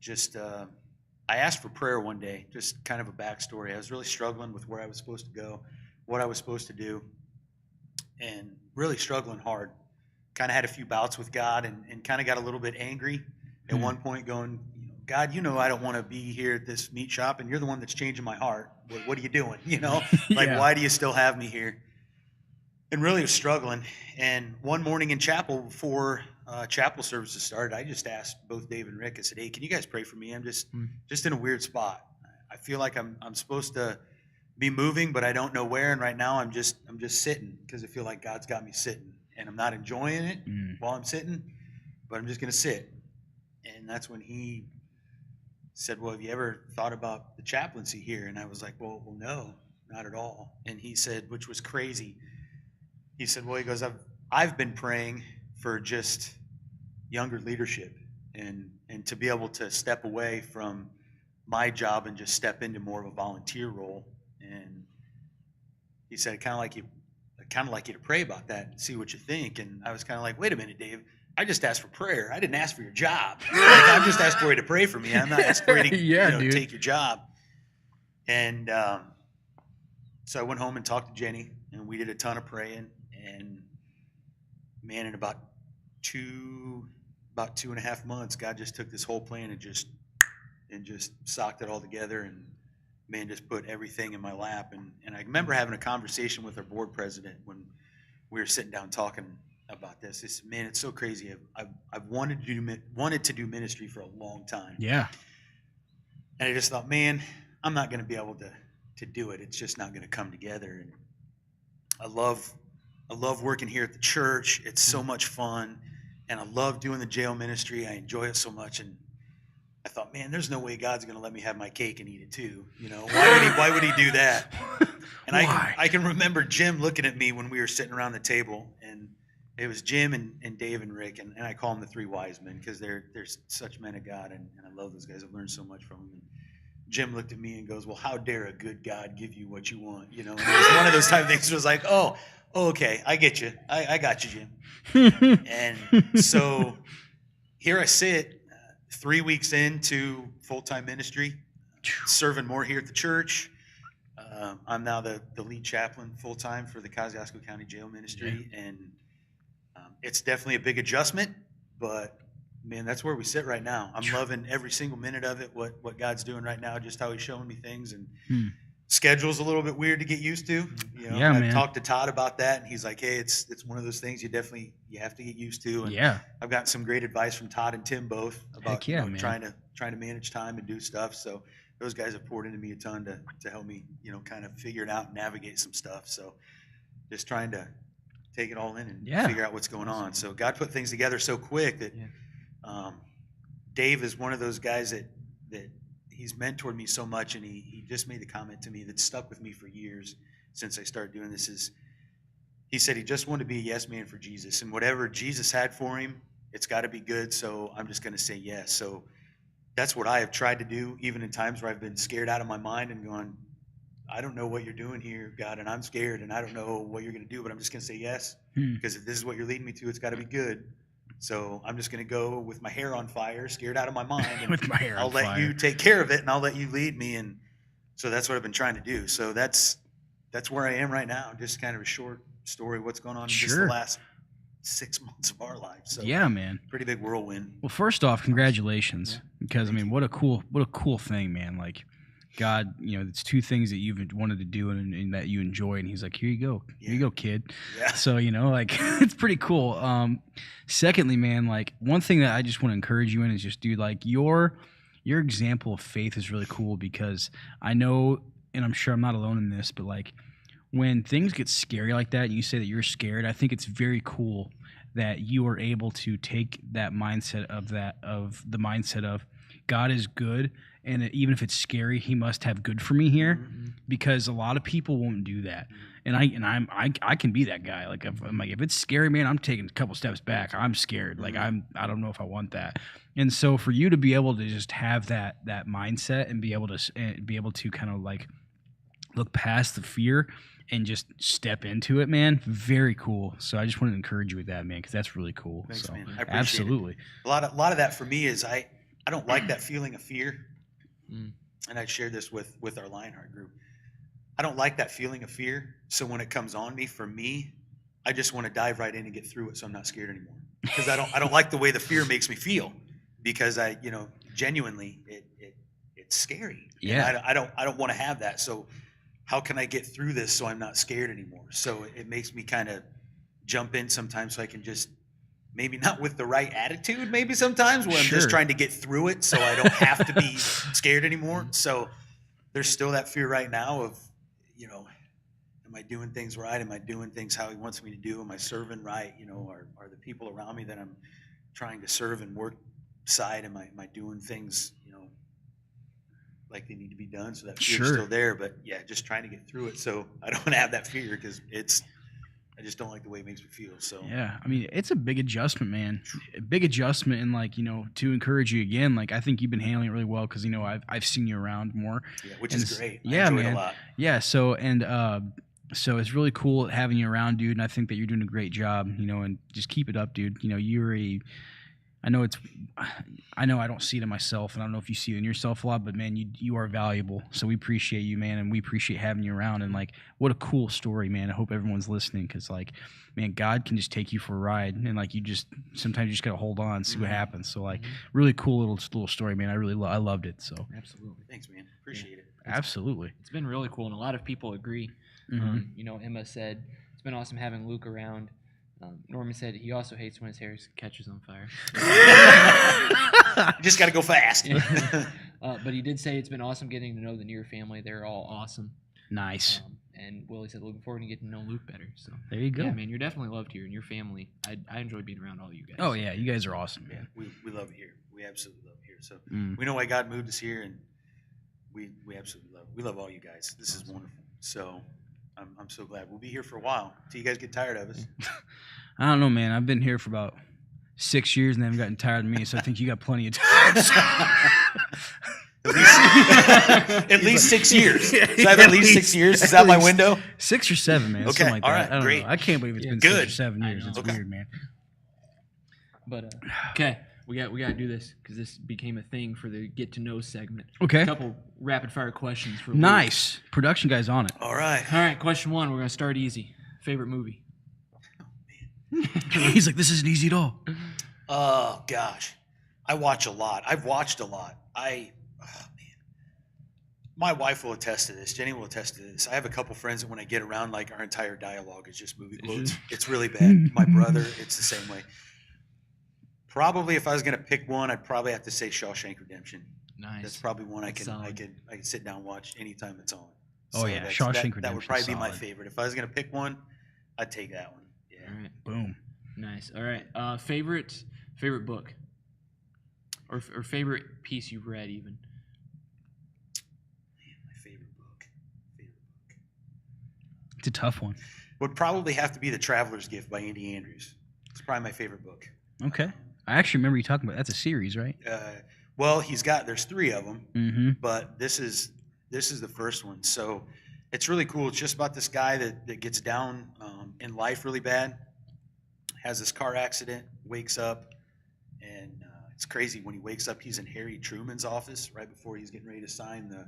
just I asked for prayer one day, just kind of a backstory. I was really struggling with where I was supposed to go, what I was supposed to do, and really struggling hard. Kind of had a few bouts with God and kind of got a little bit angry at one point, going, God, I don't want to be here at this meat shop, and you're the one that's changing my heart. What are you doing? Yeah. Why do you still have me here? And really was struggling. And one morning in chapel, before chapel services started, I just asked both Dave and Rick. I said, "Hey, can you guys pray for me? I'm just in a weird spot. I feel like I'm supposed to be moving, but I don't know where. And right now, I'm just sitting because I feel like God's got me sitting, and I'm not enjoying it while I'm sitting, but I'm just going to sit." And that's when he said, "Well, have you ever thought about the chaplaincy here?" And I was like, "Well, no, not at all." And he said, which was crazy. He said, "Well," he goes, I've been praying for just younger leadership and to be able to step away from my job and just step into more of a volunteer role." And he said, "I'd kind of like you to pray about that and see what you think." And I was kind of like, "Wait a minute, Dave. I just asked for prayer. I didn't ask for your job. I'm just asked for you to pray for me. I'm not asking for you to Yeah, dude. take your job." And so I went home and talked to Jenny, and we did a ton of praying. And man, in about 2.5 months, God just took this whole plan and just socked it all together, and man, just put everything in my lap. And I remember having a conversation with our board president when we were sitting down talking about this. He said, "Man, it's so crazy. I've wanted to do ministry for a long time." Yeah. And I just thought, man, I'm not going to be able to do it. It's just not going to come together. And I love working here at the church. It's so much fun. And I love doing the jail ministry. I enjoy it so much. And I thought, man, there's no way God's going to let me have my cake and eat it too. You know, why would he do that? And Why? I can remember Jim looking at me when we were sitting around the table, and it was Jim and Dave and Rick, and I call them the three wise men because they're such men of God, and I love those guys. I've learned so much from them. And Jim looked at me and goes, well, how dare a good God give you what you want? You know, and it was one of those type of things. It was like, oh, okay, I get you. I got you, Jim. And so here I sit, 3 weeks into full-time ministry, serving more here at the church. I'm now the lead chaplain full-time for the Kosciuszko County Jail Ministry, and it's definitely a big adjustment, but man, that's where we sit right now. I'm loving every single minute of it, what God's doing right now, just how he's showing me things. And schedule's a little bit weird to get used to. You know, Yeah, I man. talked to Todd about that, and he's like, hey, it's one of those things you have to get used to. And Yeah. I've gotten some great advice from Todd and Tim both about Heck yeah, man. trying to manage time and do stuff. So those guys have poured into me a ton to help me, you know, kind of figure it out and navigate some stuff. So just trying to take it all in and Yeah. figure out what's going on. So God put things together so quick that Dave is one of those guys that he's mentored me so much, and he just made the comment to me that stuck with me for years since I started doing this. Is he said he just wanted to be a yes man for Jesus, and whatever Jesus had for him, it's got to be good. So I'm just going to say yes. So that's what I have tried to do, even in times where I've been scared out of my mind and going, I don't know what you're doing here, God, and I'm scared, and I don't know what you're going to do, but I'm just going to say yes, because if this is what you're leading me to, it's got to be good. So I'm just going to go with my hair on fire, scared out of my mind, and With my hair I'll on let fire. you take care of it, and I'll let you lead me. And so that's what I've been trying to do. So that's where I am right now. Just kind of a short story of what's going on in just the Sure. last 6 months of our lives. So Yeah, man. pretty big whirlwind. Well, first off, congratulations, because I mean, what a cool thing, man. Like, God, you know, it's two things that you've wanted to do and that you enjoy, and he's like, here you go, kid. Yeah. So, you know, like, it's pretty cool. Secondly, man, like, one thing that I just want to encourage you in is just, dude, like, your example of faith is really cool, because I know, and I'm sure I'm not alone in this, but like, when things get scary like that, and you say that you're scared, I think it's very cool that you are able to take that mindset of the mindset of God is good, and even if it's scary, he must have good for me here, because a lot of people won't do that. And I can be that guy. Like, if it's scary, man, I'm taking a couple steps back. I'm scared. Like, I don't know if I want that. And so for you to be able to just have that mindset and be able to kind of like look past the fear and just step into it, man, very cool. So I just want to encourage you with that, man, because that's really cool. Thanks, so man. I appreciate it. absolutely. A lot of that for me is I don't like that feeling of fear. And I shared this with our Lionheart group. I don't like that feeling of fear. So when it comes on me, for me, I just want to dive right in and get through it, so I'm not scared anymore. Because I don't like the way the fear makes me feel. Because I, you know, genuinely it's scary. Yeah. And I don't want to have that. So how can I get through this so I'm not scared anymore? So it makes me kind of jump in sometimes, so I can just, maybe not with the right attitude, maybe sometimes, where I'm Sure. just trying to get through it so I don't have to be scared anymore. So there's still that fear right now of, you know, am I doing things right? Am I doing things how he wants me to do? Am I serving right? You know, are the people around me that I'm trying to serve and work side, am I doing things, you know, like they need to be done? So that fear's Sure. still there, but yeah, just trying to get through it so I don't have that fear, because I just don't like the way it makes me feel. So Yeah, I mean, it's a big adjustment, man. A big adjustment, and like, you know, to encourage you again, like, I think you've been handling it really well, because, you know, I've seen you around more. yeah, which And is it's- great. yeah, I enjoy it man. a lot. Yeah, so it's really cool having you around, dude, and I think that you're doing a great job, you know, and just keep it up, dude. You know, I know I don't see it in myself, and I don't know if you see it in yourself a lot, but man, you are valuable. So we appreciate you, man, and we appreciate having you around. And like, what a cool story, man. I hope everyone's listening, because like, man, God can just take you for a ride, and like, sometimes you just gotta hold on, see what happens. So like, really cool little story, man. I loved it. So Absolutely. Thanks, man. Appreciate it. absolutely. It's been really cool, and a lot of people agree. Mhm. You know, Emma said it's been awesome having Luke around. Norman said he also hates when his hair catches on fire. You just got to go fast. But he did say it's been awesome getting to know the Neer family. They're all awesome. Nice. And Willie said, looking forward to getting to know Luke better. So There you go. yeah, man, you're definitely loved here, and your family. I enjoy being around all you guys. Oh yeah, you guys are awesome, man. We love it here. We absolutely love it here. So Mm. we know why God moved us here, and we absolutely love it. We love all you guys. This is wonderful. So I'm so glad. We'll be here for a while until you guys get tired of us. I don't know, man. I've been here for about 6 years and they haven't gotten tired of me, so I think you got plenty of time. At least 6 years. So I have at least 6 years. Is that my window? 6 or 7, man. Okay, Something like all that. right, I don't great. know. I can't believe it's been Good. 6 or 7 I years. know. It's Okay. weird, man. But okay, we got to do this because this became a thing for the get to know segment. Okay. A couple rapid fire questions for Luke. Nice. Production guy's on it. All right. All right, question 1. We're gonna start easy. Favorite movie? He's like, this isn't easy at all. Oh gosh, I watch a lot. I've watched a lot. My wife will attest to this. Jenny will attest to this. I have a couple friends that when I get around, like our entire dialogue is just movie quotes. It's really bad. My brother, it's the same way. Probably, if I was gonna pick one, I'd probably have to say Shawshank Redemption. Nice. That's probably one I That's could solid. sit down and watch anytime it's on. Oh, yeah, that's- Shawshank that would Redemption's probably be my solid. favorite. If I was gonna pick one, I'd take that one. Yeah. All right. Boom. Nice. All right. Favorite book, or favorite piece you've read even. My favorite book. It's a tough one. Would probably have to be The Traveler's Gift by Andy Andrews. It's probably my favorite book. Okay. I actually remember you talking about that's a series, right? Well, there's 3 of them, Mm-hmm. but this is the first one. So it's really cool. It's just about this guy that gets down in life really bad, has this car accident, wakes up, and it's crazy. When he wakes up, he's in Harry Truman's office right before he's getting ready to sign the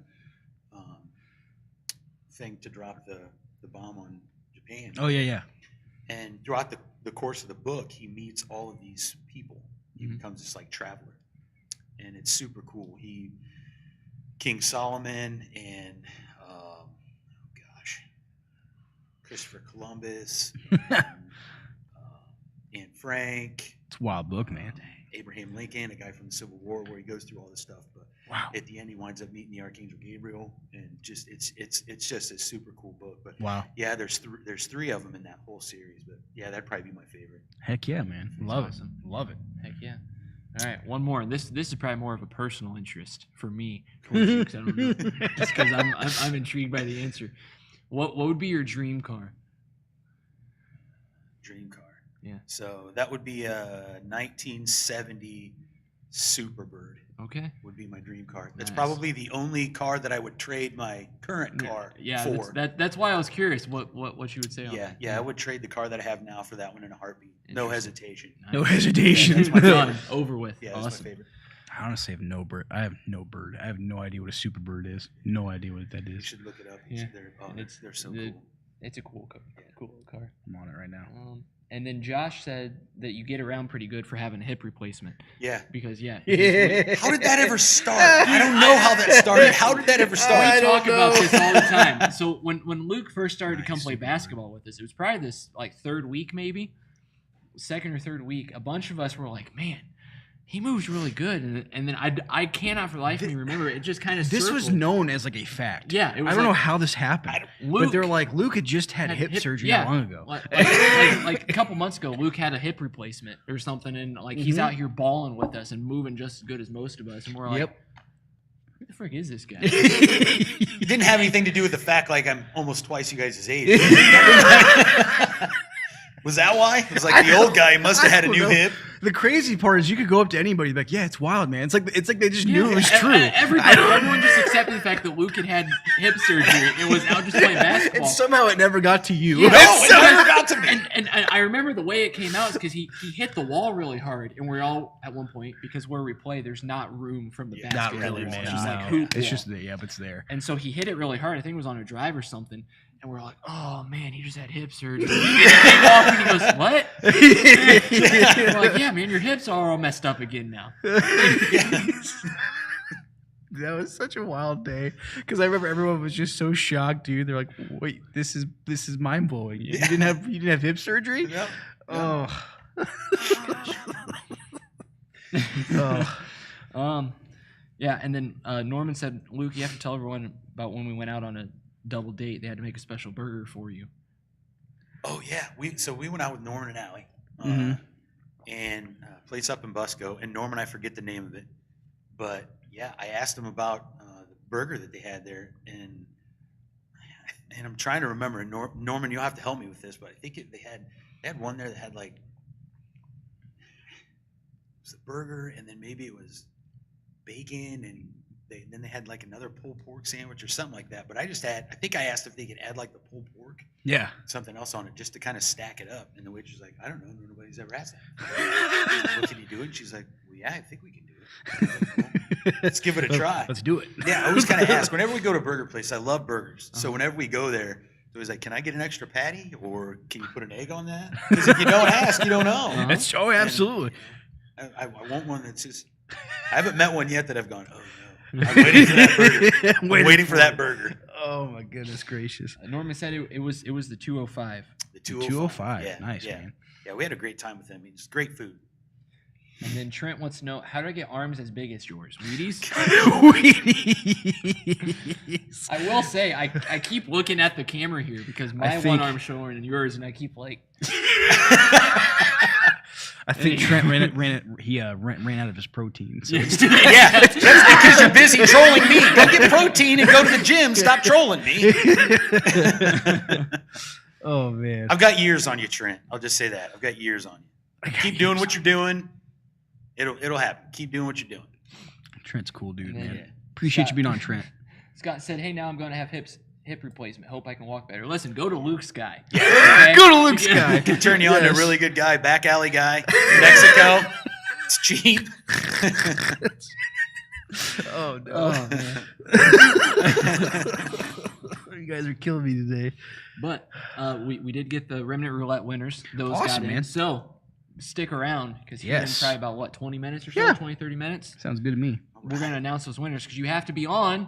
thing to drop the bomb on Japan. Oh, yeah. And throughout the course of the book, he meets all of these people. He Mhm. becomes this like traveler, and it's super cool. King Solomon and Christopher Columbus, Anne Frank, It's a wild book, man. Abraham Lincoln, a guy from the Civil War, where he goes through all this stuff. But Wow. at the end, he winds up meeting the Archangel Gabriel, and just it's just a super cool book. But Wow. yeah, there's 3 of them in that whole series. But yeah, that'd probably be my favorite. Heck yeah, man. Love awesome. it. Love it. Heck yeah. All right, one more. This is probably more of a personal interest for me towards you, 'cause I don't know, just because I'm intrigued by the answer. What would be your dream car? Dream car. Yeah. So that would be a 1970 Superbird. Okay. Would be my dream car. That's Nice. probably the only car that I would trade my current car Yeah. for. That's why I was curious what you would say on Yeah, that. yeah, I would trade the car that I have now for that one in a heartbeat. No Interesting. hesitation. Nice. No hesitation. That's my done. Over with. Yeah, that's my Awesome. favorite. I honestly have no bird. I have no bird. I have no idea what a super bird is. No idea what that You is. should look it up. Yeah. They're so the- cool. It's a cool car. Cool car. I'm on it right now. And then Josh said that you get around pretty good for having a hip replacement Yeah. because How did that ever start? I don't know how that started. How did that ever We start? talk about this all the time. So when Luke first started to come play basketball with us, it was probably this like 3rd week, maybe 2nd or 3rd week. A bunch of us were like, "Man, he moves really good," and then I cannot for the life of me remember it. Just kind of This was known as like a fact. Yeah, it was I don't know like- how this happened. Luke But they're like, Luke had just had hip surgery not long ago. Like a couple months ago, Luke had a hip replacement or something, and like he's Mhm. out here balling with us and moving just as good as most of us, and we're like, Yep. "Who the frick is this guy?" It didn't have anything to do with the fact like I'm almost twice you guys' age. Was that why? It was like the old guy must have had a I don't new know. hip. The crazy part is you could go up to anybody and be like, yeah, it's wild, man. It's like they just knew it was true. Everyone just accepted the fact that Luke had hip surgery. It was out just playing basketball. And somehow it never got to you. Yeah. No, it never got to me. And I remember the way it came out is because he hit the wall really hard, and we're all at one point because where we play, there's not room from the Yeah, basket. Not really, wall. man. It's just like No. hoop It's wall. just there. Yeah, but it's there. And so he hit it really hard. I think it was on a drive or something. And we're like, "Oh man, he just had hip surgery." He came off and he goes, "What?" We're like, "Yeah, man, your hips are all messed up again now." That was such a wild day because I remember everyone was just so shocked, dude. They're like, "Wait, this is mind blowing. You didn't have hip surgery?" Yep. Oh. Oh. Yeah, and then Norman said, "Luke, you have to tell everyone about when we went out on a double date, they had to make a special burger for you. Oh yeah, we went out with Norman and Allie, Mhm. and place up in Busco. And Norman, I forget the name of it, but yeah, I asked him about the burger that they had there, and I'm trying to remember. And Norman, you'll have to help me with this, but I think they had one there that had like, it was a burger, and then maybe it was bacon, and then they had like another pulled pork sandwich or something like that. But I think I asked if they could add like the pulled pork, Yeah. something else on it, just to kind of stack it up. And the waitress was like, I don't know, nobody's ever asked that. Well, can you do it? And she's like, well, yeah, I think we can do it. I was like, well, let's give it a try. Let's do it. Yeah, I always kind of ask whenever we go to a burger place. I love burgers, so whenever we go there, it's always like, can I get an extra patty, or can you put an egg on that? Because if you don't ask, you don't know. That's absolutely. I want one that's just. I haven't met one yet that I've gone, oh no, I'm waiting for that burger. I'm waiting for that burger. Oh my goodness gracious. Norman said it was the 205. The 205. Yeah, Nice, yeah. man. Yeah, we had a great time with them. It's great food. And then Trent wants to know, how do I get arms as big as yours? Wheaties? I will say, I keep looking at the camera here because my think- one arm's shorter than yours, and I keep like, I think Trent ran out of his protein. So. Yeah, that's because you're busy trolling me. Go get protein and go to the gym. Stop trolling me. Oh man. I've got years on you, Trent. I'll just say that. I've got years on you. Keep doing what you're doing. It'll happen. Keep doing what you're doing. Trent's a cool dude, Yeah. man. Appreciate you being on, Trent. Scott said, hey, now I'm going to have hip replacement. Hope I can walk better. Listen, go to Luke's guy. Yeah. Go to Luke's guy. Can turn you on to a Yes. really good guy, back alley guy, Mexico. It's cheap. Oh no. Oh, man. You guys are killing me today. But we did get the Remnant Roulette winners. Those got Awesome, in. man. So stick around because he's Yes. in probably about, 20 minutes or so? Yeah. 20, 30 minutes? Sounds good to me. We're going to announce those winners because you have to be on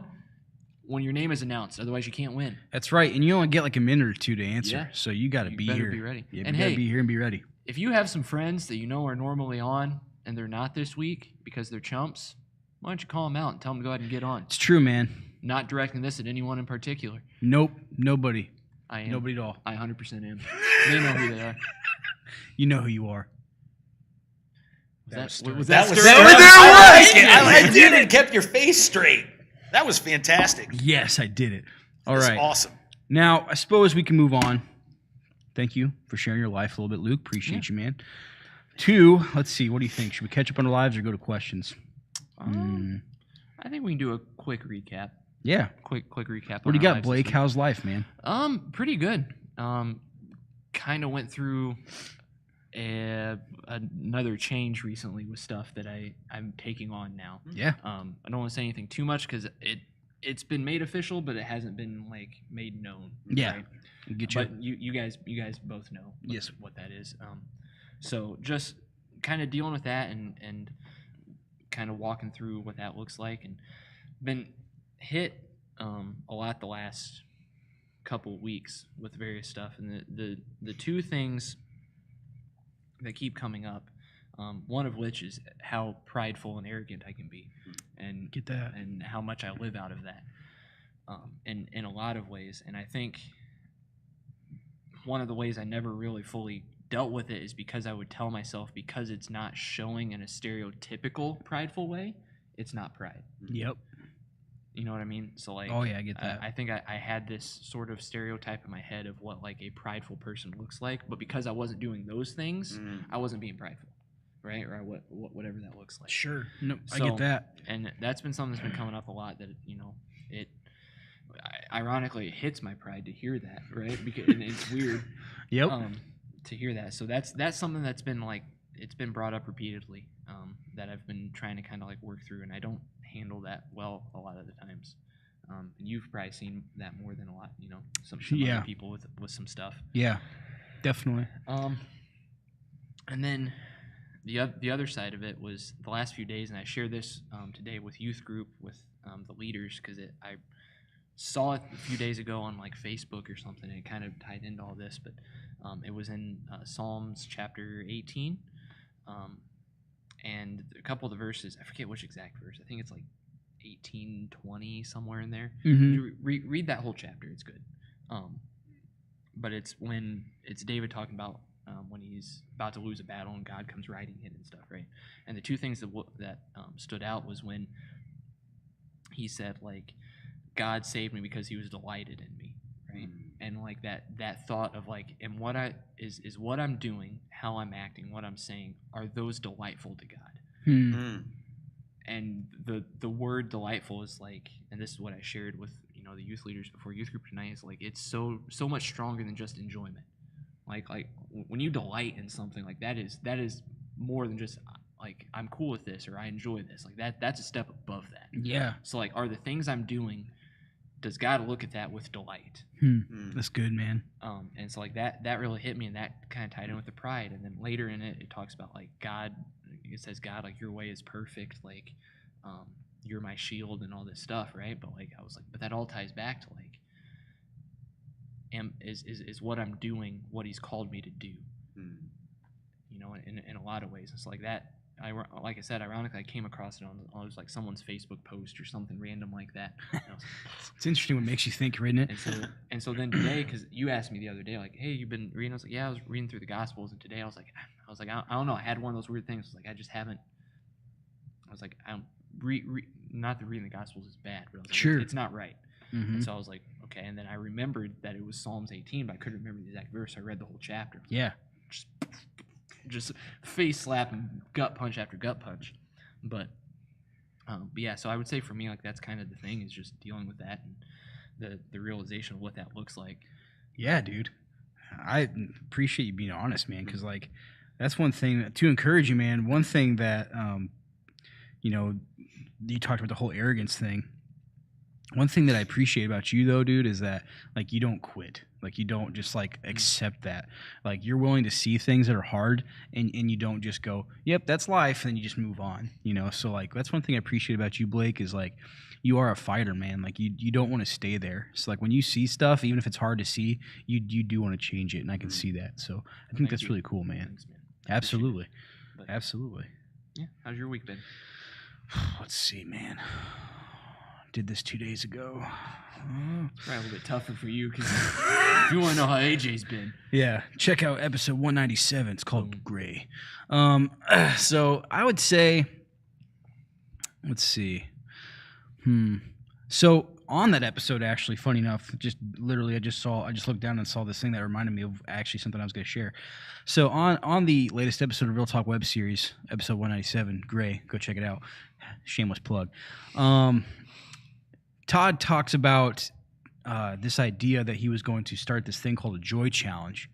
when your name is announced. Otherwise, you can't win. That's right. And you only get like a minute or two to answer. Yeah. So you got to You be better here. be ready. Yeah, And you got to hey- be here and be ready. If you have some friends that you know are normally on and they're not this week because they're chumps, why don't you call them out and tell them to go ahead and get on? It's true, man. Not directing this at anyone in particular. Nope. Nobody. I am. Nobody at all. I 100% am. They know who they are. You know who you are. Was That was that was Sterling? I like it. I did it. Kept your face straight. That was fantastic. Yes, I did it. All That's right. awesome. Now, I suppose we can move on. Thank you for sharing your life a little bit, Luke. Appreciate you, man. 2, let's see. What do you think? Should we catch up on our lives or go to questions? I think we can do a quick recap. Yeah. Quick recap. What do you got, Blake? How's life, man? Pretty good. Kind of went through another change recently with stuff that I'm taking on now. Yeah. I don't want to say anything too much because it's been made official, but it hasn't been like made known. Yeah. right? Get you. But you guys both know Yes. what that is. So just kind of dealing with that and kind of walking through what that looks like, and been hit a lot the last couple of weeks with various stuff, and the two things that keep coming up, one of which is how prideful and arrogant I can be, and Get that. and how much I live out of that, in a lot of ways. And I think one of the ways I never really fully dealt with it is because I would tell myself, because it's not showing in a stereotypical prideful way, it's not pride. Yep. You know what I mean? So like, Oh, yeah, I get that. I think I had this sort of stereotype in my head of what like a prideful person looks like, but because I wasn't doing those things, I wasn't being prideful, right? Or whatever that looks like. Sure. No, I So- get that. And that's been something that's been coming up a lot. That ironically, it hits my pride to hear that, right? Because and it's weird. Yep. To hear that. So that's something that's been like, it's been brought up repeatedly, that I've been trying to kind of like work through, and I don't handle that well a lot of the times. And you've probably seen that more than a lot, some Yeah. other people with some stuff. Yeah. Definitely. And then the other side of it was the last few days, and I shared this today with youth group with the leaders, because I saw it a few days ago on like Facebook or something, and it kind of tied into all this, but it was in Psalms chapter 18, and a couple of the verses, I forget which exact verse, I think it's like 18, 20, somewhere in there. Mhm. You read that whole chapter. It's good. But it's David talking about when he's about to lose a battle and God comes riding in and stuff, right? And the two things that stood out was when he said, like, God saved me because he was delighted in me, right? And like that thought of like, and what what I'm doing, how I'm acting, what I'm saying, are those delightful to God? Hmm. Mm. And the word delightful is like, and this is what I shared with the youth leaders before youth group tonight, is like, it's so much stronger than just enjoyment. Like when you delight in something, like that is more than just like, I'm cool with this or I enjoy this. Like that's a step above that. Yeah. So like, are the things I'm doing, does God look at that with delight? Mm. That's good, man. And so like that really hit me, and that kind of tied in with the pride. And then later in it talks about like God. It says, God, like, your way is perfect, like you're my shield and all this stuff, right? But like I was like, but that all ties back to like, is what I'm doing what he's called me to do, Mm. in a lot of ways. It's like that. Like I said, ironically, I came across it on like someone's Facebook post or something random like that. And I was like, It's interesting what makes you think, isn't it? and so then today, because you asked me the other day, like, hey, you've been reading? I was like, yeah, I was reading through the Gospels, and today I was like, I don't know, I had one of those weird things. Like, I just haven't. I was like, I don't not that reading the Gospels is bad, but I was like, Sure. it's not right. Mhm. And so I was like, okay. And then I remembered that it was Psalms 18, but I couldn't remember the exact verse. So I read the whole chapter. Yeah. Just face slap and gut punch after gut punch. But yeah, so I would say for me, like, that's kind of the thing, is just dealing with that and the realization of what that looks like. Yeah, dude. I appreciate you being honest, man, because like that's one thing to encourage you, man. One thing that you talked about the whole arrogance thing. One thing that I appreciate about you, though, dude, is that like you don't quit. Like you don't just like accept that. Like you're willing to see things that are hard, and you don't just go, "Yep, that's life," and then you just move on. So like that's one thing I appreciate about you, Blake, is like you are a fighter, man. Like you don't want to stay there. So like when you see stuff, even if it's hard to see, you do want to change it, and I can see that. So I think Thank that's you. really cool, man. Thanks, man. I appreciate Absolutely, it. But, absolutely. yeah. How's your week been? Let's see, man. Did this 2 days ago. Probably a little bit tougher for you because you want to know how AJ's been. Yeah, check out episode 197. It's called Gray. So I would say, let's see. So on that episode, actually, funny enough, I just looked down and saw this thing that reminded me of actually something I was going to share. So on the latest episode of Real Talk web series, episode 197, Gray, go check it out. Shameless plug. Todd talks about this idea that he was going to start this thing called a Joy Challenge,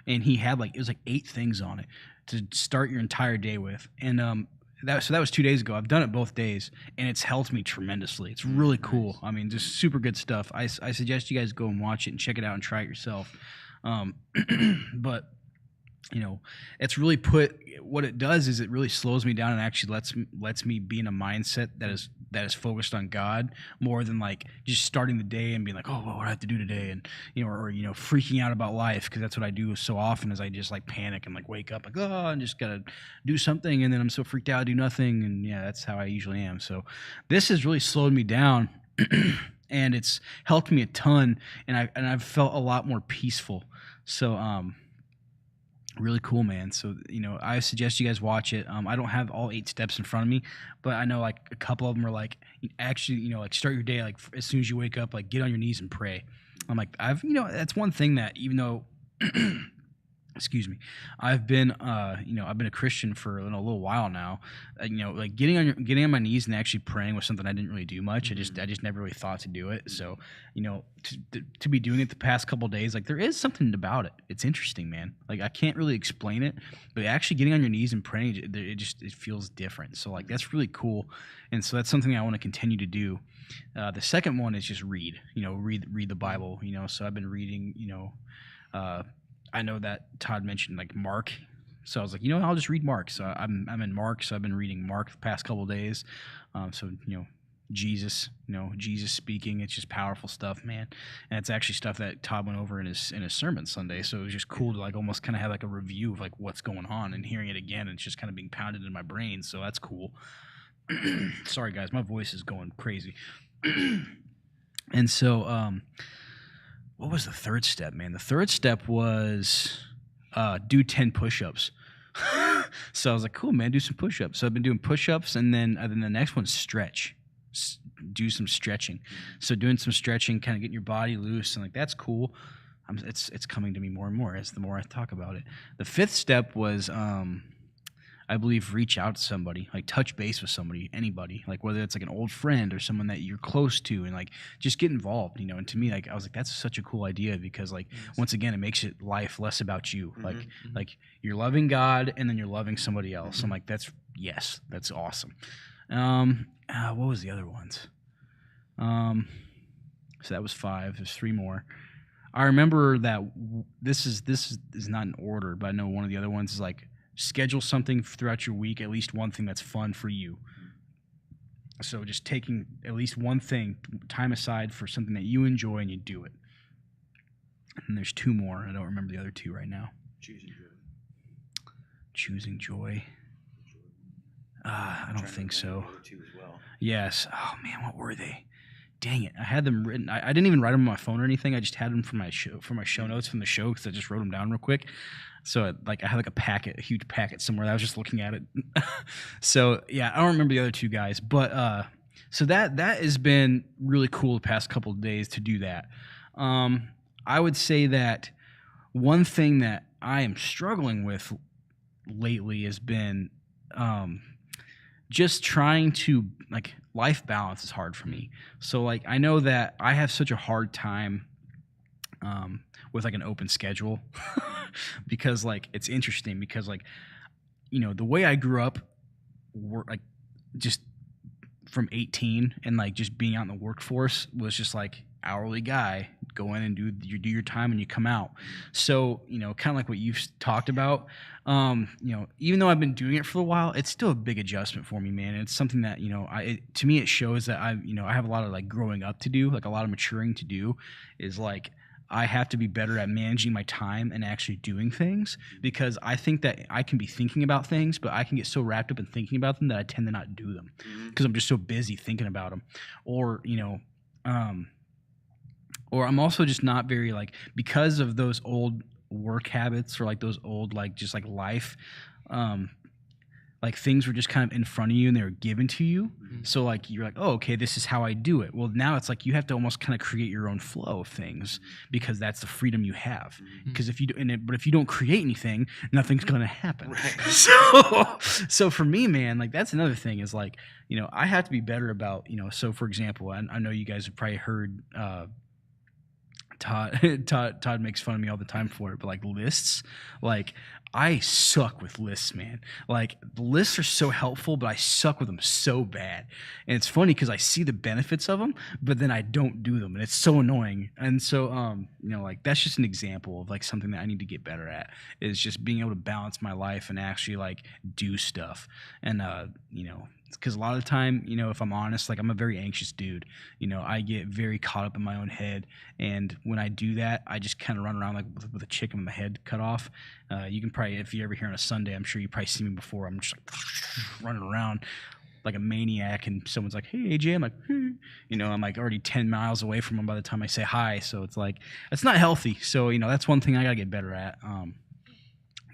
and he had it was 8 things on it to start your entire day with, and that was 2 days ago. I've done it both days, and it's helped me tremendously. It's really cool. Nice. I mean, just super good stuff. I suggest you guys go and watch it and check it out and try it yourself. But it's really what it does is it really slows me down and actually lets me be in a mindset that is focused on God more than like just starting the day and being like, oh, what do I have to do today, and or freaking out about life, because that's what I do so often, is I just like panic and like wake up like, oh, and just gotta do something, and then I'm so freaked out I do nothing, and yeah, that's how I usually am. So this has really slowed me down and it's helped me a ton, and I've felt a lot more peaceful. So really cool, man. So I suggest you guys watch it. I don't have all 8 steps in front of me, but I know like a couple of them are like, actually like start your day like as soon as you wake up, like get on your knees and pray. I'm like, that's one thing that, even though excuse me, I've been I've been a Christian for a little while now, like getting on my knees and actually praying was something I didn't really do much. I just never really thought to do it. So to be doing it the past couple of days, like there is something about it. It's interesting, man. Like I can't really explain it, but actually getting on your knees and praying, it feels different. So like that's really cool, and so that's something I want to continue to do. The second one is just read the Bible. So I've been reading. I know that Todd mentioned like Mark, so I was like, I'll just read Mark. So I'm in Mark, so I've been reading Mark the past couple of days. So Jesus, Jesus speaking, it's just powerful stuff, man. And it's actually stuff that Todd went over in his sermon Sunday. So it was just cool to like almost kind of have like a review of like what's going on and hearing it again. And it's just kind of being pounded in my brain. So that's cool. Sorry, guys, my voice is going crazy. And so, what was the third step, man? The third step was do 10 push-ups. So I was like, cool, man, do some push-ups. So I've been doing push-ups, and then the next one's stretch. Do some stretching. So doing some stretching, kind of getting your body loose, and like that's cool. It's coming to me more and more as the more I talk about it. The fifth step was, I believe, reach out to somebody, like touch base with somebody, anybody, like whether it's like an old friend or someone that you're close to, and like just get involved, you know. And to me, like I was like, that's such a cool idea because like once again, it makes it life less about you. Like you're loving God and then you're loving somebody else. I'm like, that's awesome. What was the other ones? So that was 5. There's 3 more. I remember that this is not in order, but I know one of the other ones is like schedule something throughout your week, at least one thing that's fun for you. So just taking at least one thing, time aside for something that you enjoy and you do it. And there's 2 more. I don't remember the other 2 right now. Choosing joy. I don't think so. Yes. Oh man, what were they? Dang it! I had them written. I didn't even write them on my phone or anything. I just had them for my show notes from the show because I just wrote them down real quick. So I had like a huge packet somewhere. I was just looking at it. So yeah, I don't remember the other 2 guys, but so that has been really cool the past couple of days to do that. I would say that one thing that I am struggling with lately has been just trying to, like, life balance is hard for me. So like I know that I have such a hard time with like an open schedule because like it's interesting because like, you know, the way I grew up, like just from 18 and like just being out in the workforce was just like hourly guy, go in and do your time and you come out. So, you know, kind of like what you've talked about, you know, even though I've been doing it for a while, it's still a big adjustment for me, man. And it's something that, you know, to me, it shows that I have a lot of like growing up to do, like a lot of maturing to do is like, I have to be better at managing my time and actually doing things because I think that I can be thinking about things, but I can get so wrapped up in thinking about them that I tend to not do them because I'm just so busy thinking about them. Or, you know, or I'm also just not very like, because of those old work habits or like those old like just like life, like things were just kind of in front of you and they were given to you. So like you're like, oh, okay, this is how I do it. Well, now it's like you have to almost kind of create your own flow of things because that's the freedom you have. Because if you do, but if you don't create anything, nothing's gonna happen. Right. So for me, man, like that's another thing is like, you know, I have to be better about, you know. So for example, I know you guys have probably heard. Todd makes fun of me all the time for it, but like lists, like I suck with lists, man. Like the lists are so helpful, but I suck with them so bad. And it's funny because I see the benefits of them, but then I don't do them, and it's so annoying. And so, you know, like that's just an example of like something that I need to get better at is just being able to balance my life and actually like do stuff. And you know, because a lot of the time, you know, if I'm honest, like I'm a very anxious dude. You know, I get very caught up in my own head, and when I do that, I just kind of run around like with a chicken with my head cut off. You can probably, if you're ever here on a Sunday, I'm sure you probably see me before. I'm just like running around like a maniac, and someone's like, "Hey, AJ," I'm like, "Hey," you know, I'm like already 10 miles away from them by the time I say hi. So it's like it's not healthy. So you know, that's one thing I gotta get better at.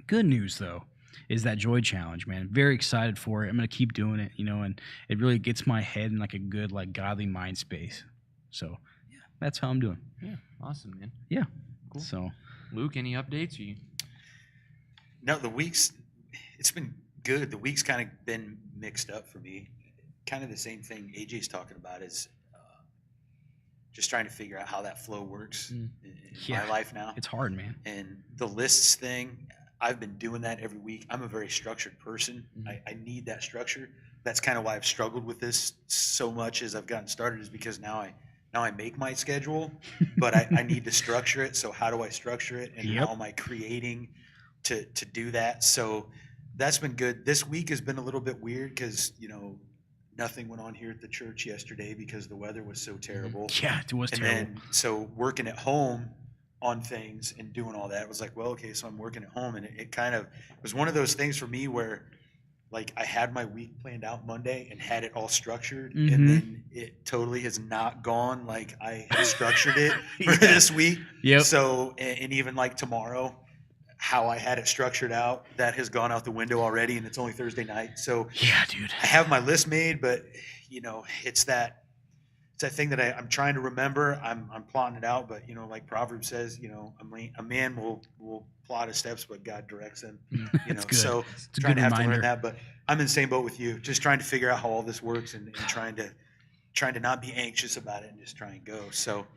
Good news though is that joy challenge, man. Very excited for it. I'm gonna keep doing it, you know, and it really gets my head in like a good, like godly mind space. So yeah, that's how I'm doing. Yeah, awesome, man. Yeah, Cool. So Luke, any updates? No, it's been good. The week's kind of been mixed up for me. Kind of the same thing AJ's talking about is just trying to figure out how that flow works in my life now. It's hard, man. And the lists thing, I've been doing that every week. I'm a very structured person. I need that structure. That's kind of why I've struggled with this so much as I've gotten started, is because now I make my schedule, but I need to structure it. So how do I structure it, and how am I creating to do that? So that's been good. This week has been a little bit weird because, you know, nothing went on here at the church yesterday because the weather was so terrible. Yeah, it was terrible. And then so working at home on things and doing all that was like, well, okay, so I'm working at home, and it kind of was one of those things for me where like I had my week planned out Monday and had it all structured, Mhm. and then it totally has not gone like I had structured it for this week. Yep. So, and even like tomorrow, how I had it structured out, that has gone out the window already, and it's only Thursday night. So Yeah, dude. I have my list made, but you know, it's that thing that I'm trying to remember. I'm plotting it out, but you know, like Proverbs says, you know, a man will plot his steps, but God directs them. You know, That's good. so It's a trying good to have to reminder. learn that. But I'm in the same boat with you, just trying to figure out how all this works and trying to not be anxious about it and just try and go. So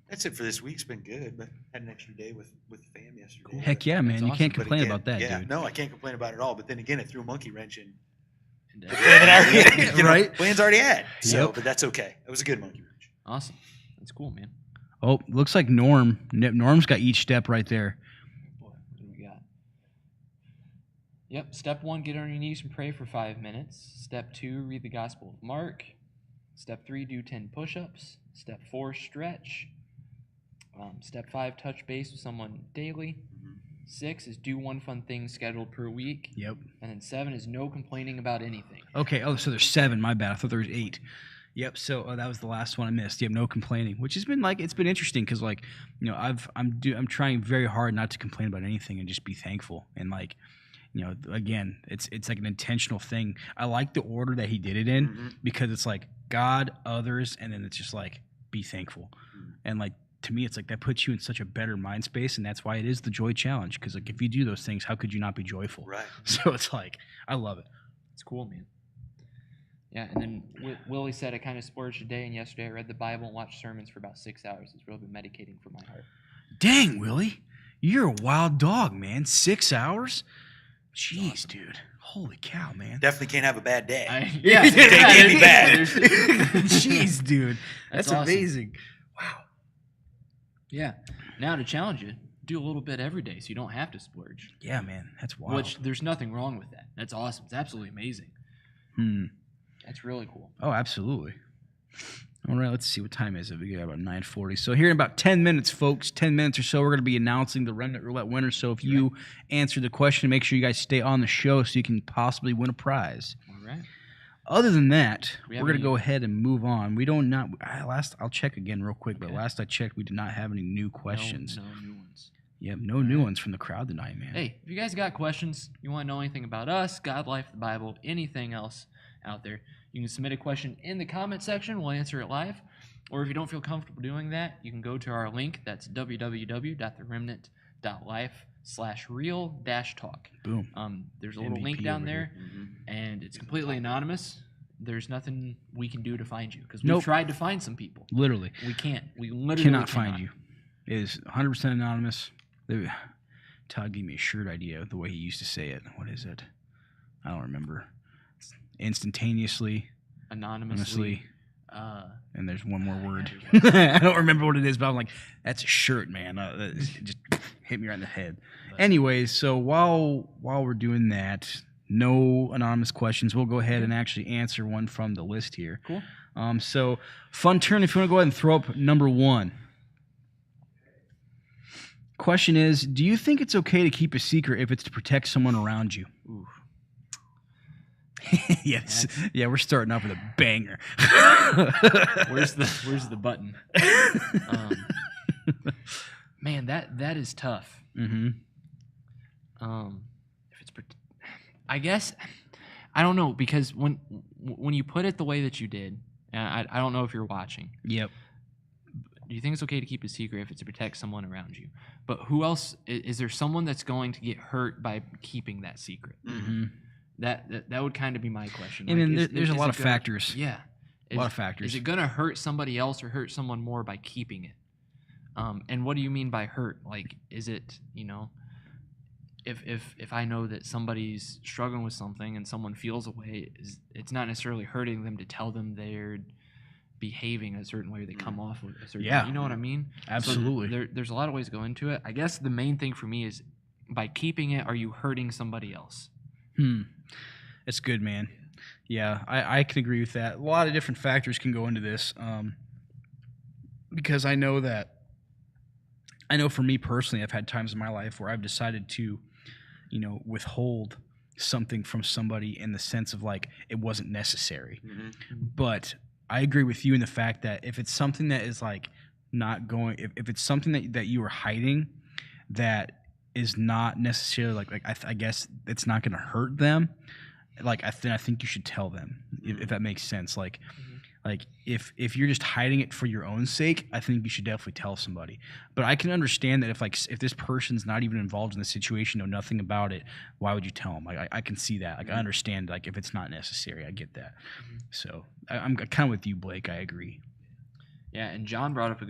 that's it for this week. It's been good, but had an extra day with the fam yesterday. Heck But- yeah, man. That's You awesome. can't but complain again, about that, yeah, dude. no, I can't complain about it at all. But then again, it threw a monkey wrench in. And, The plan that I already, you know, Right? plans already had. So, Yep. but that's okay. It was a good monkey wrench. awesome. That's cool, man. Oh, looks like Norm's got each step right there. Boy, what do we got? Yep. Step 1, get on your knees and pray for 5 minutes. Step 2, read the Gospel of Mark. Step 3, do 10 push-ups. Step 4, stretch. Step 5, touch base with someone daily. 6 is do one fun thing scheduled per week. Yep. And then 7 is no complaining about anything. Okay. Oh, so there's 7. My bad. I thought there was 8. Yep. So that was the last one I missed. Yep. No complaining, which has been it's been interesting because you know I'm trying very hard not to complain about anything and just be thankful and you know, again, it's like an intentional thing. I like the order that he did it in Mhm. because it's like God, others, and then it's just like be thankful. Mhm. And like to me, it's like that puts you in such a better mind space, and that's why it is the joy challenge. Because like if you do those things, how could you not be joyful? Right. So it's like I love it. It's cool, man. Yeah, and then Willie said I kind of splurged today, and yesterday I read the Bible and watched sermons for about 6 hours. It's really been medicating for my heart. Dang, Willie, you're a wild dog, man. 6 hours? Jeez, awesome. dude. Holy cow, man. Definitely can't have a bad day. Yeah, It can't be bad. Jeez, dude. That's awesome. amazing. Wow. Yeah. Now to challenge you, do a little bit every day so you don't have to splurge. Yeah, man. That's wild. Which there's nothing wrong with that. That's awesome. It's absolutely amazing. That's really cool. Oh, absolutely. All right, let's see what time is it. We got about 9:40. So here in about 10 minutes, folks, 10 minutes or so, we're going to be announcing the Remnant Roulette winner. So if you answer the question, make sure you guys stay on the show so you can possibly win a prize. All right. Other than that, We we're have going to any- go ahead and move on. We don't not I'll check again real quick, but Okay. last I checked, we did not have any new questions. No new ones. Yep, no new ones from the crowd tonight, man. Hey, if you guys got questions, you want to know anything about us, God, life, the Bible, anything else out there, you can submit a question in the comment section. We'll answer it live. Or if you don't feel comfortable doing that, you can go to our link. That's www.theremnant.life/real-talk. Boom. There's a little MVP link down over there, Mhm. and it's completely anonymous. There's nothing we can do to find you because we've Nope. tried to find some people. Literally. We can't. We literally Cannot find you. It is 100% anonymous. Todd gave me a shirt idea the way he used to say it. What is it? I don't remember. Instantaneously, Anonymously. honestly, and there's one more word. there's I don't remember what it is, but I'm like, that's a shirt, man. It just hit me right in the head. Anyways, so while we're doing that, no anonymous questions. We'll go ahead and actually answer one from the list here. Cool. So, Fun Turn, if you want to go ahead and throw up number 1. Question is, do you think it's okay to keep a secret if it's to protect someone around you? Ooh. Yes. Yeah, we're starting off with a banger. Where's the button? Man, that is tough. Mm-hmm. If it's, I guess, I don't know, because when you put it the way that you did, and I don't know if you're watching. Yep. Do you think it's okay to keep a secret if it's to protect someone around you? But who else is there? Someone that's going to get hurt by keeping that secret? Mm-hmm. That would kind of be my question. And then Like, there's a is lot it of gonna- factors. Yeah, A lot of factors. Is it going to hurt somebody else or hurt someone more by keeping it? And what do you mean by hurt? Like, is it, if I know that somebody's struggling with something and someone feels a way, it's not necessarily hurting them to tell them they're behaving a certain way or they come off with a certain Yeah. way. You know what I mean? Absolutely. So there's a lot of ways to go into it. I guess the main thing for me is by keeping it, are you hurting somebody else? It's good, man. Yeah, I can agree with that. A lot of different factors can go into this, because I know for me personally, I've had times in my life where I've decided to, withhold something from somebody in the sense of like it wasn't necessary. Mhm. But I agree with you in the fact that if it's something that is like not going, if it's something that you are hiding that is not necessarily like I guess it's not going to hurt them. Like I think you should tell them if that makes sense. Like if you're just hiding it for your own sake, I think you should definitely tell somebody. But I can understand that if this person's not even involved in the situation, know nothing about it, why would you tell them? Like I can see that. Like I understand. Like if it's not necessary, I get that. So I'm kind of with you, Blake. I agree. Yeah, and John brought up a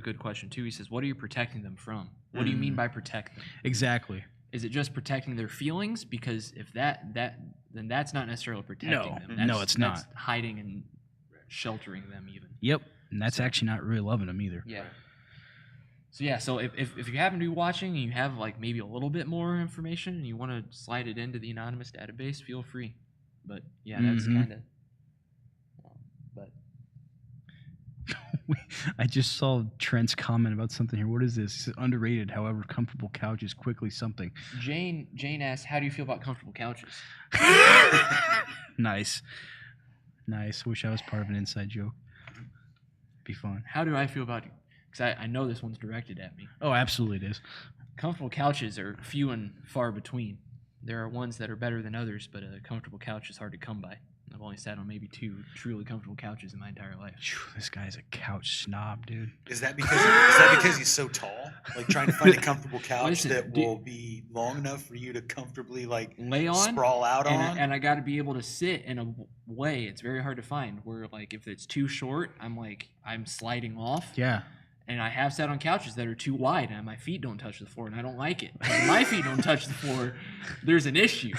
good question too. He says, "What are you protecting them from? What do you mean by protect them? Exactly. Is it just protecting their feelings? Because if then that's not necessarily protecting No. them. No, it's not. That's hiding and sheltering them even. Yep. And that's actually not really loving them either. Yeah. So if you happen to be watching and you have like maybe a little bit more information and you want to slide it into the anonymous database, feel free. But yeah, that's kind of. But I just saw Trent's comment about something here. What is this? It says, underrated, however, comfortable couches quickly something. Jane asks, "How do you feel about comfortable couches?" Nice. Wish I was part of an inside joke. Be fun. How do I feel about it? Because I know this one's directed at me. Oh, absolutely it is. Comfortable couches are few and far between. There are ones that are better than others, but a comfortable couch is hard to come by. I've only sat on maybe 2 truly comfortable couches in my entire life. Phew, this guy's a couch snob, dude. Is that because he's so tall? Like trying to find a comfortable couch Listen, that will be long enough for you to comfortably like Lay on, sprawl out on? and I got to be able to sit in a way it's very hard to find. Where like if it's too short, I'm sliding off. Yeah. And I have sat on couches that are too wide, and my feet don't touch the floor, and I don't like it. If my feet don't touch the floor, there's an issue.